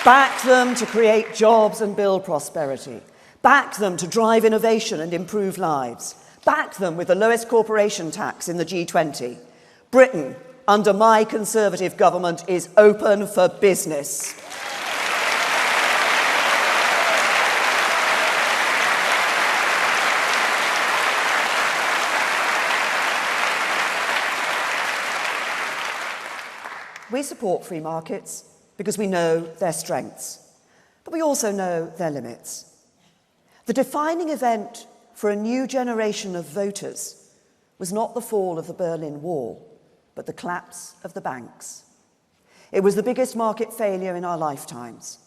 [SPEAKER 10] Back them to create jobs and build prosperity. Back them to drive innovation and improve lives. Back them with the lowest corporation tax in the G20. Britain, under my Conservative government, is open for business. We support free markets because we know their strengths, but we also know their limits. The defining event for a new generation of voters was not the fall of the Berlin Wall, but the collapse of the banks. It was the biggest market failure in our lifetimes,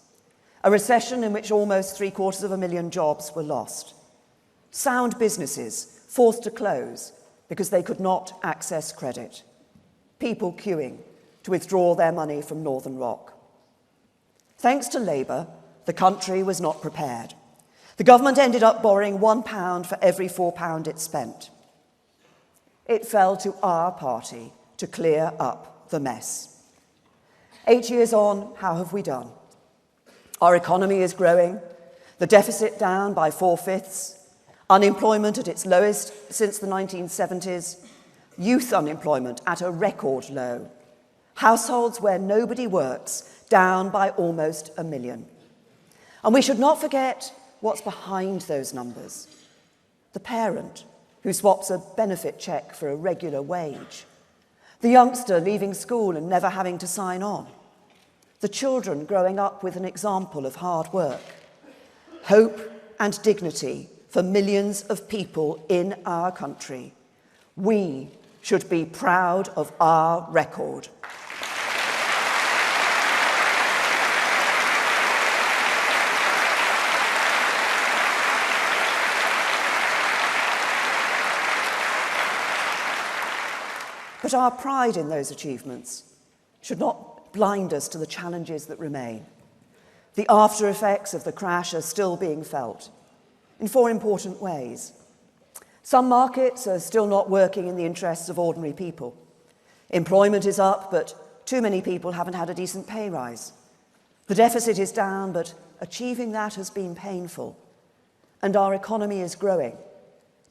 [SPEAKER 10] a recession in which almost 750,000 jobs were lost, sound businesses forced to close because they could not access credit, people queuing to withdraw their money from Northern Rock. Thanks to Labour, the country was not prepared. The government ended up borrowing £1 for every £4 it spent. It fell to our party to clear up the mess. 8 years on, how have we done? Our economy is growing, the deficit down by 4/5, unemployment at its lowest since the 1970s, youth unemployment at a record low, households where nobody works down by almost 1 million. And we should not forget what's behind those numbers. The parent who swaps a benefit check for a regular wage. The youngster leaving school and never having to sign on. The children growing up with an example of hard work. Hope and dignity for millions of people in our country. We should be proud of our record. But our pride in those achievements should not blind us to the challenges that remain. The after effects of the crash are still being felt in 4 important ways. Some markets are still not working in the interests of ordinary people. Employment is up, but too many people haven't had a decent pay rise. The deficit is down, but achieving that has been painful. And our economy is growing,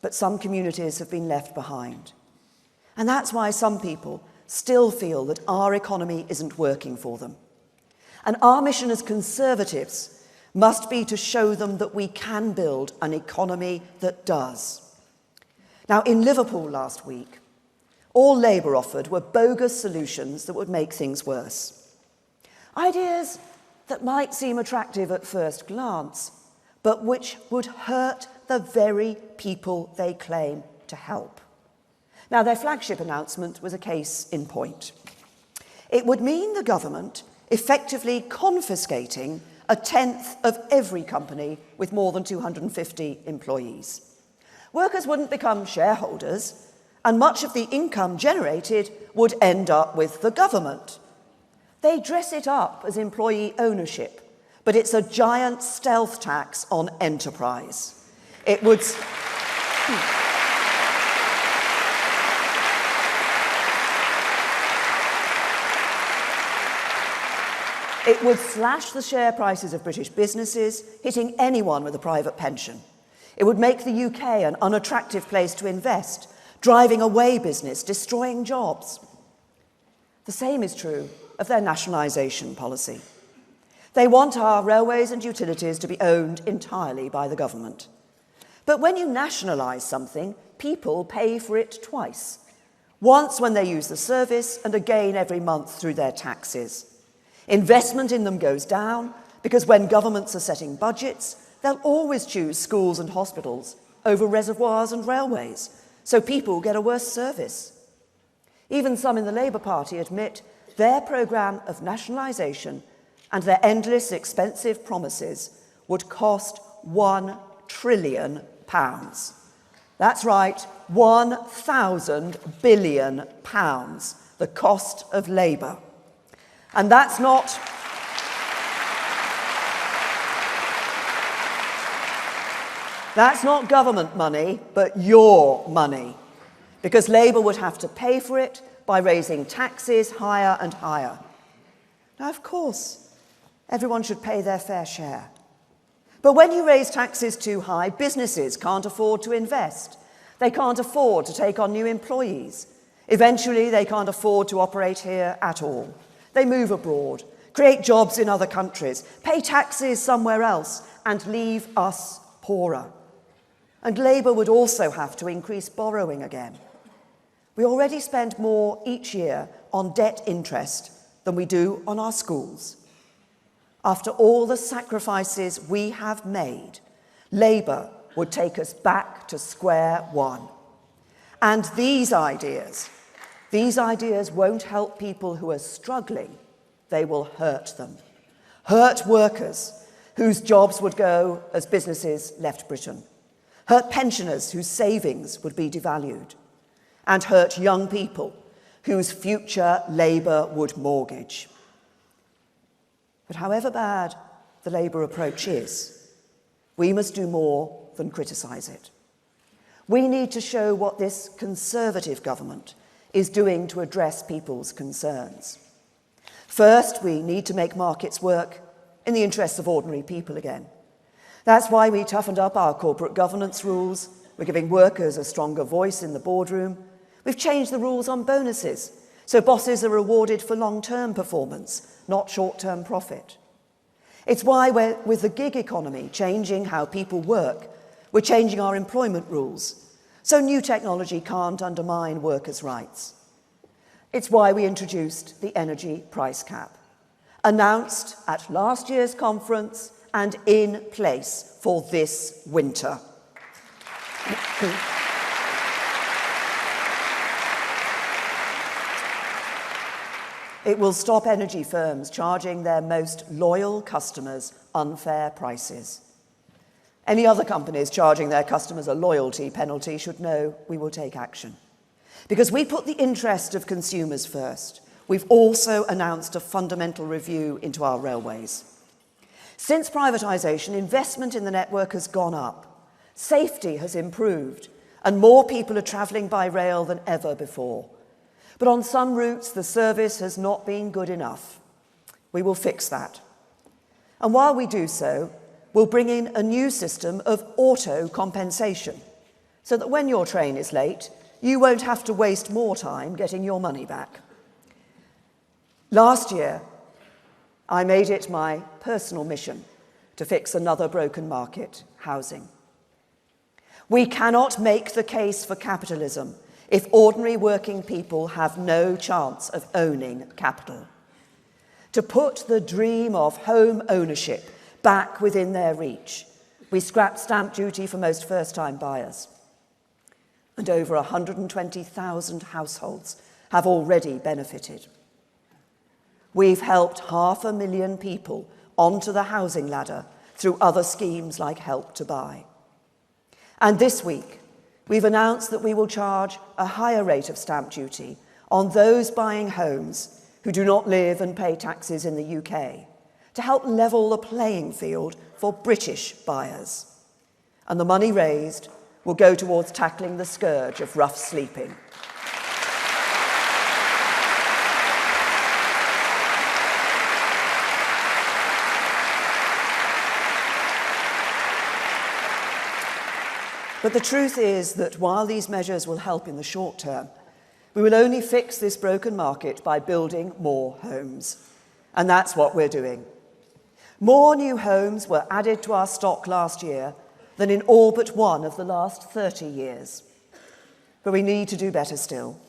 [SPEAKER 10] but some communities have been left behind. And that's why some people still feel that our economy isn't working for them. And our mission as Conservatives must be to show them that we can build an economy that does. Now, in Liverpool last week, all Labour offered were bogus solutions that would make things worse. Ideas that might seem attractive at first glance, but which would hurt the very people they claim to help. Now, their flagship announcement was a case in point. It would mean the government effectively confiscating a tenth of every company with more than 250 employees. Workers wouldn't become shareholders, and much of the income generated would end up with the government. They dress it up as employee ownership, but it's a giant stealth tax on enterprise. It would slash the share prices of British businesses, hitting anyone with a private pension. It would make the UK an unattractive place to invest, driving away business, destroying jobs. The same is true of their nationalisation policy. They want our railways and utilities to be owned entirely by the government. But when you nationalise something, people pay for it twice. Once when they use the service, and again every month through their taxes. Investment in them goes down because when governments are setting budgets, they'll always choose schools and hospitals over reservoirs and railways, so people get a worse service. Even some in the Labour Party admit their programme of nationalisation and their endless expensive promises would cost £1 trillion. That's right, £1,000 billion, the cost of Labour. And that's not government money, but your money, because Labour would have to pay for it by raising taxes higher and higher. Now, of course, everyone should pay their fair share. But when you raise taxes too high, businesses can't afford to invest. They can't afford to take on new employees. Eventually, they can't afford to operate here at all. They move abroad, create jobs in other countries, pay taxes somewhere else, and leave us poorer. And Labour would also have to increase borrowing again. We already spend more each year on debt interest than we do on our schools. After all the sacrifices we have made, Labour would take us back to square one. And these ideas won't help people who are struggling. They will hurt them. Hurt workers whose jobs would go as businesses left Britain. Hurt pensioners whose savings would be devalued. And hurt young people whose future Labour would mortgage. But however bad the Labour approach is, we must do more than criticise it. We need to show what this Conservative government is doing to address people's concerns. First, we need to make markets work in the interests of ordinary people again. That's why we toughened up our corporate governance rules. We're giving workers a stronger voice in the boardroom. We've changed the rules on bonuses, so bosses are rewarded for long-term performance, not short-term profit. It's why we're, with the gig economy changing how people work, we're changing our employment rules, so new technology can't undermine workers' rights. It's why we introduced the energy price cap, announced at last year's conference and in place for this winter. It will stop energy firms charging their most loyal customers unfair prices. Any other companies charging their customers a loyalty penalty should know we will take action. Because we put the interest of consumers first, we've also announced a fundamental review into our railways. Since privatisation, investment in the network has gone up, safety has improved, and more people are travelling by rail than ever before. But on some routes, the service has not been good enough. We will fix that. And while we do so, we'll bring in a new system of auto compensation, so that when your train is late, you won't have to waste more time getting your money back. Last year, I made it my personal mission to fix another broken market, housing. We cannot make the case for capitalism if ordinary working people have no chance of owning capital. To put the dream of home ownership back within their reach, we scrapped stamp duty for most first-time buyers. And over 120,000 households have already benefited. We've helped 500,000 people onto the housing ladder through other schemes like Help to Buy. And this week, we've announced that we will charge a higher rate of stamp duty on those buying homes who do not live and pay taxes in the UK, to help level the playing field for British buyers. And the money raised will go towards tackling the scourge of rough sleeping. But the truth is that while these measures will help in the short term, we will only fix this broken market by building more homes. And that's what we're doing. More new homes were added to our stock last year than in all but one of the last 30 years. But we need to do better still.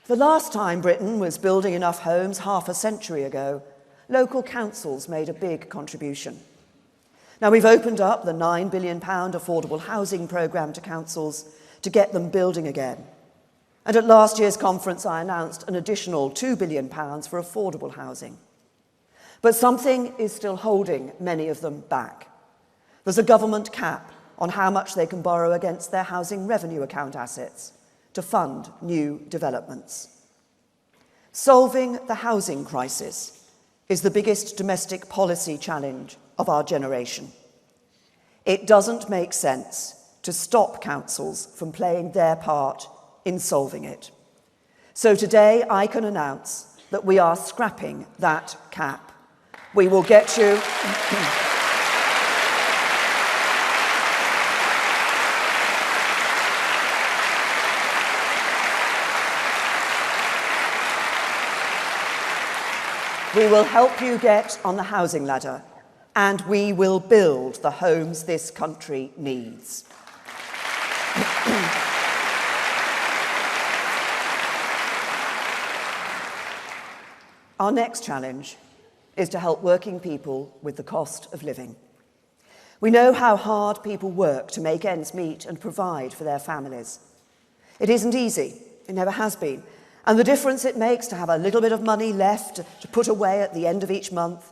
[SPEAKER 10] The last time Britain was building enough homes half a century ago, local councils made a big contribution. Now, we've opened up the £9 billion affordable housing programme to councils to get them building again. And at last year's conference, I announced an additional £2 billion for affordable housing. But something is still holding many of them back. There's a government cap on how much they can borrow against their housing revenue account assets to fund new developments. Solving the housing crisis is the biggest domestic policy challenge of our generation. It doesn't make sense to stop councils from playing their part in solving it. So today I can announce that we are scrapping that cap. We will get you... We will help you get on the housing ladder, and we will build the homes this country needs. Our next challenge is to help working people with the cost of living. We know how hard people work to make ends meet and provide for their families. It isn't easy, it never has been, and the difference it makes to have a little bit of money left to put away at the end of each month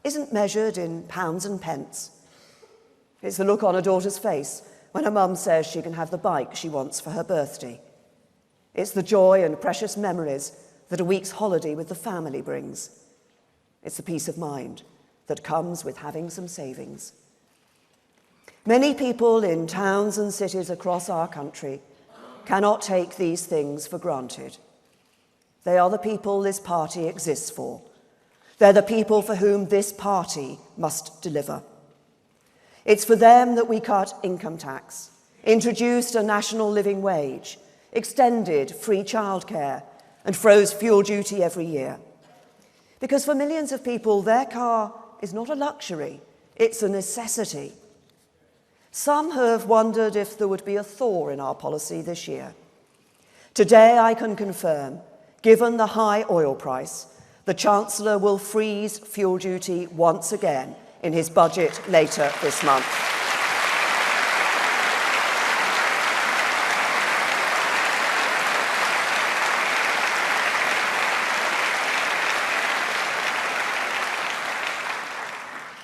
[SPEAKER 10] isn't measured in pounds and pence. It's the look on a daughter's face when her mum says she can have the bike she wants for her birthday. It's the joy and precious memories that a week's holiday with the family brings. It's the peace of mind that comes with having some savings. Many people in towns and cities across our country cannot take these things for granted. They are the people this party exists for. They're the people for whom this party must deliver. It's for them that we cut income tax, introduced a national living wage, extended free childcare, and froze fuel duty every year. Because for millions of people, their car is not a luxury, it's a necessity. Some have wondered if there would be a thaw in our policy this year. Today, I can confirm, given the high oil price, the Chancellor will freeze fuel duty once again in his budget later this month.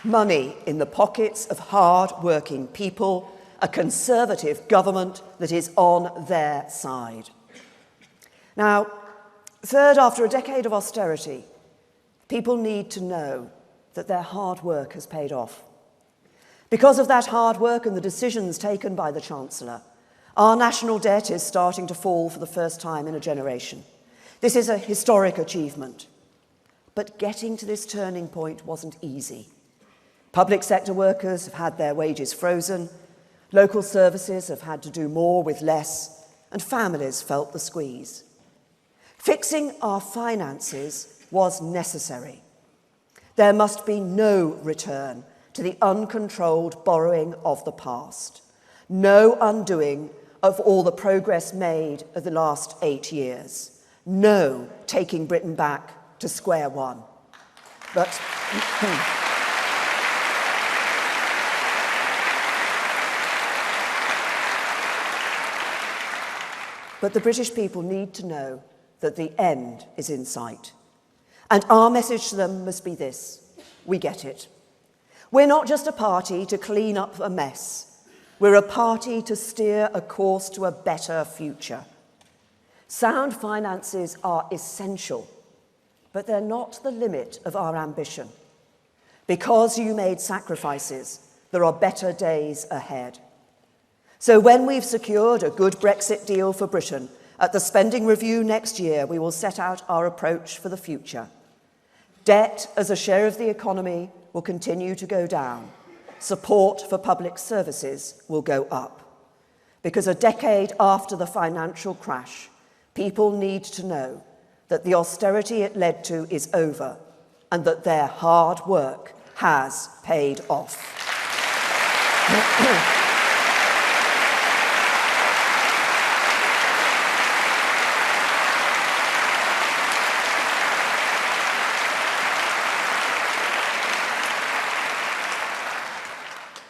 [SPEAKER 10] Money in the pockets of hard-working people, a Conservative government that is on their side. Now, third, after a decade of austerity, people need to know that their hard work has paid off. Because of that hard work and the decisions taken by the Chancellor, our national debt is starting to fall for the first time in a generation. This is a historic achievement. But getting to this turning point wasn't easy. Public sector workers have had their wages frozen, local services have had to do more with less, and families felt the squeeze. Fixing our finances was necessary. There must be no return to the uncontrolled borrowing of the past, no undoing of all the progress made of the last 8 years, no taking Britain back to square one. But but the British people need to know that the end is in sight. And our message to them must be this: we get it. We're not just a party to clean up a mess. We're a party to steer a course to a better future. Sound finances are essential, but they're not the limit of our ambition. Because you made sacrifices, there are better days ahead. So when we've secured a good Brexit deal for Britain, at the spending review next year, we will set out our approach for the future. Debt as a share of the economy will continue to go down. Support for public services will go up. Because a decade after the financial crash, people need to know that the austerity it led to is over and that their hard work has paid off.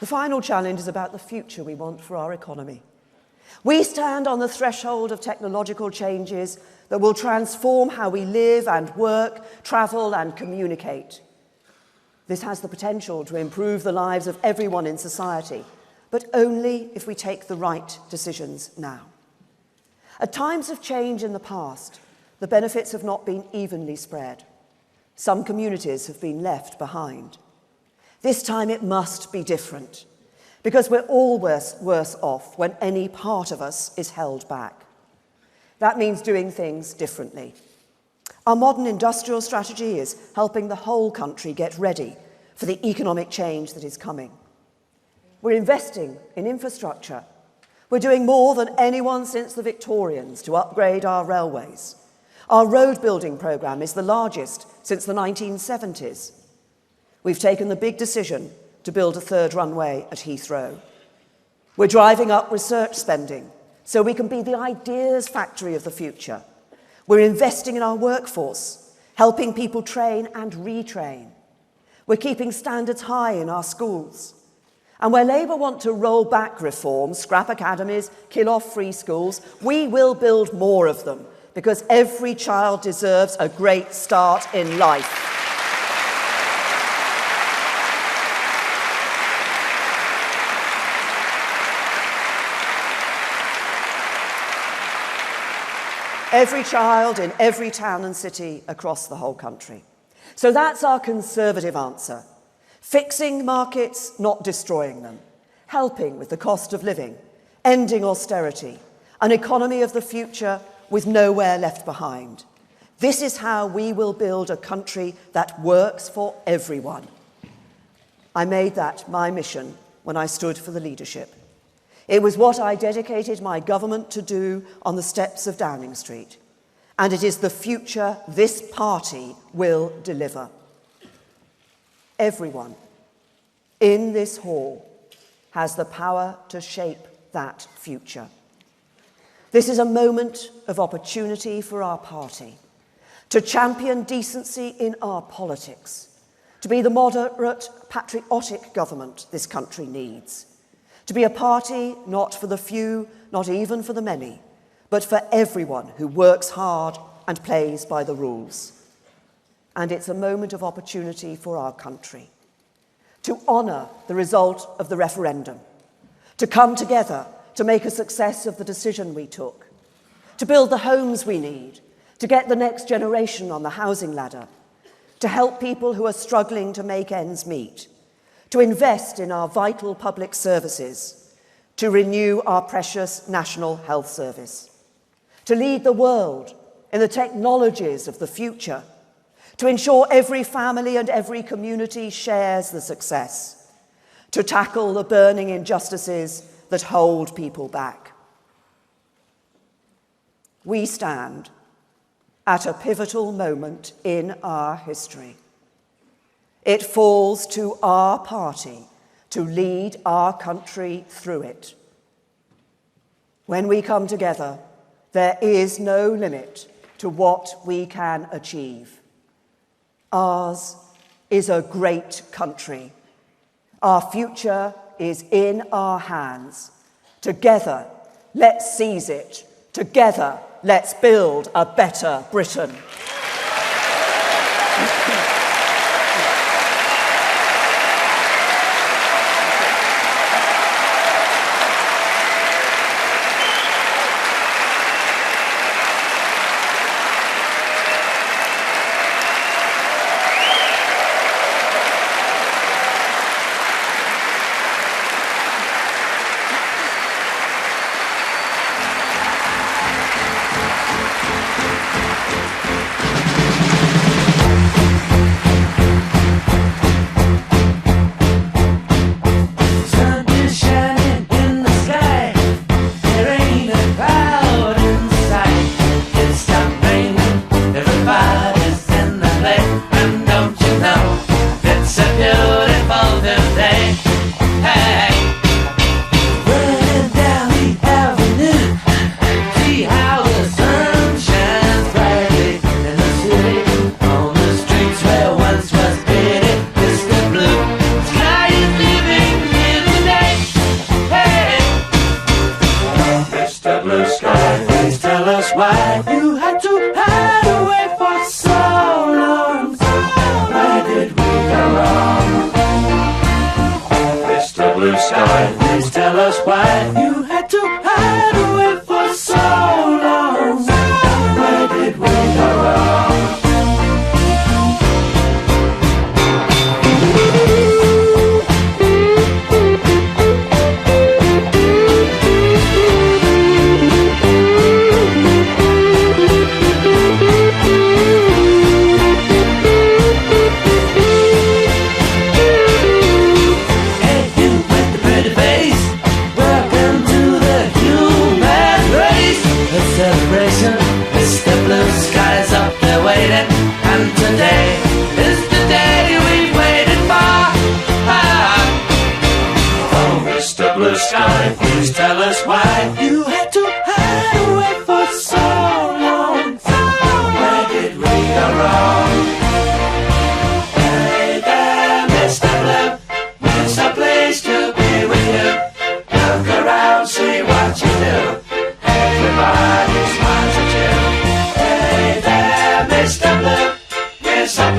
[SPEAKER 10] The final challenge is about the future we want for our economy. We stand on the threshold of technological changes that will transform how we live and work, travel and communicate. This has the potential to improve the lives of everyone in society, but only if we take the right decisions now. At times of change in the past, the benefits have not been evenly spread. Some communities have been left behind. This time it must be different, because we're all worse off when any part of us is held back. That means doing things differently. Our modern industrial strategy is helping the whole country get ready for the economic change that is coming. We're investing in infrastructure. We're doing more than anyone since the Victorians to upgrade our railways. Our road building programme is the largest since the 1970s. We've taken the big decision to build a third runway at Heathrow. We're driving up research spending so we can be the ideas factory of the future. We're investing in our workforce, helping people train and retrain. We're keeping standards high in our schools. And where Labour want to roll back reform, scrap academies, kill off free schools, we will build more of them, because every child deserves a great start in life. Every child in every town and city across the whole country. So that's our Conservative answer. Fixing markets, not destroying them. Helping with the cost of living. Ending austerity. An economy of the future with nowhere left behind. This is how we will build a country that works for everyone. I made that my mission when I stood for the leadership. It was what I dedicated my government to do on the steps of Downing Street. And it is the future this party will deliver. Everyone in this hall has the power to shape that future. This is a moment of opportunity for our party to champion decency in our politics, to be the moderate, patriotic government this country needs. To be a party not for the few, not even for the many, but for everyone who works hard and plays by the rules. And it's a moment of opportunity for our country to honour the result of the referendum, to come together to make a success of the decision we took, to build the homes we need, to get the next generation on the housing ladder, to help people who are struggling to make ends meet, to invest in our vital public services, to renew our precious National Health Service, to lead the world in the technologies of the future, to ensure every family and every community shares the success, to tackle the burning injustices that hold people back. We stand at a pivotal moment in our history. It falls to our party to lead our country through it. When we come together, there is no limit to what we can achieve. Ours is a great country. Our future is in our hands. Together, let's seize it. Together, let's build a better Britain.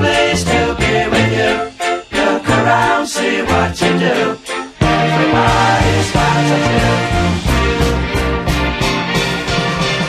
[SPEAKER 1] Place to be with you. Look around, see what you do. Everybody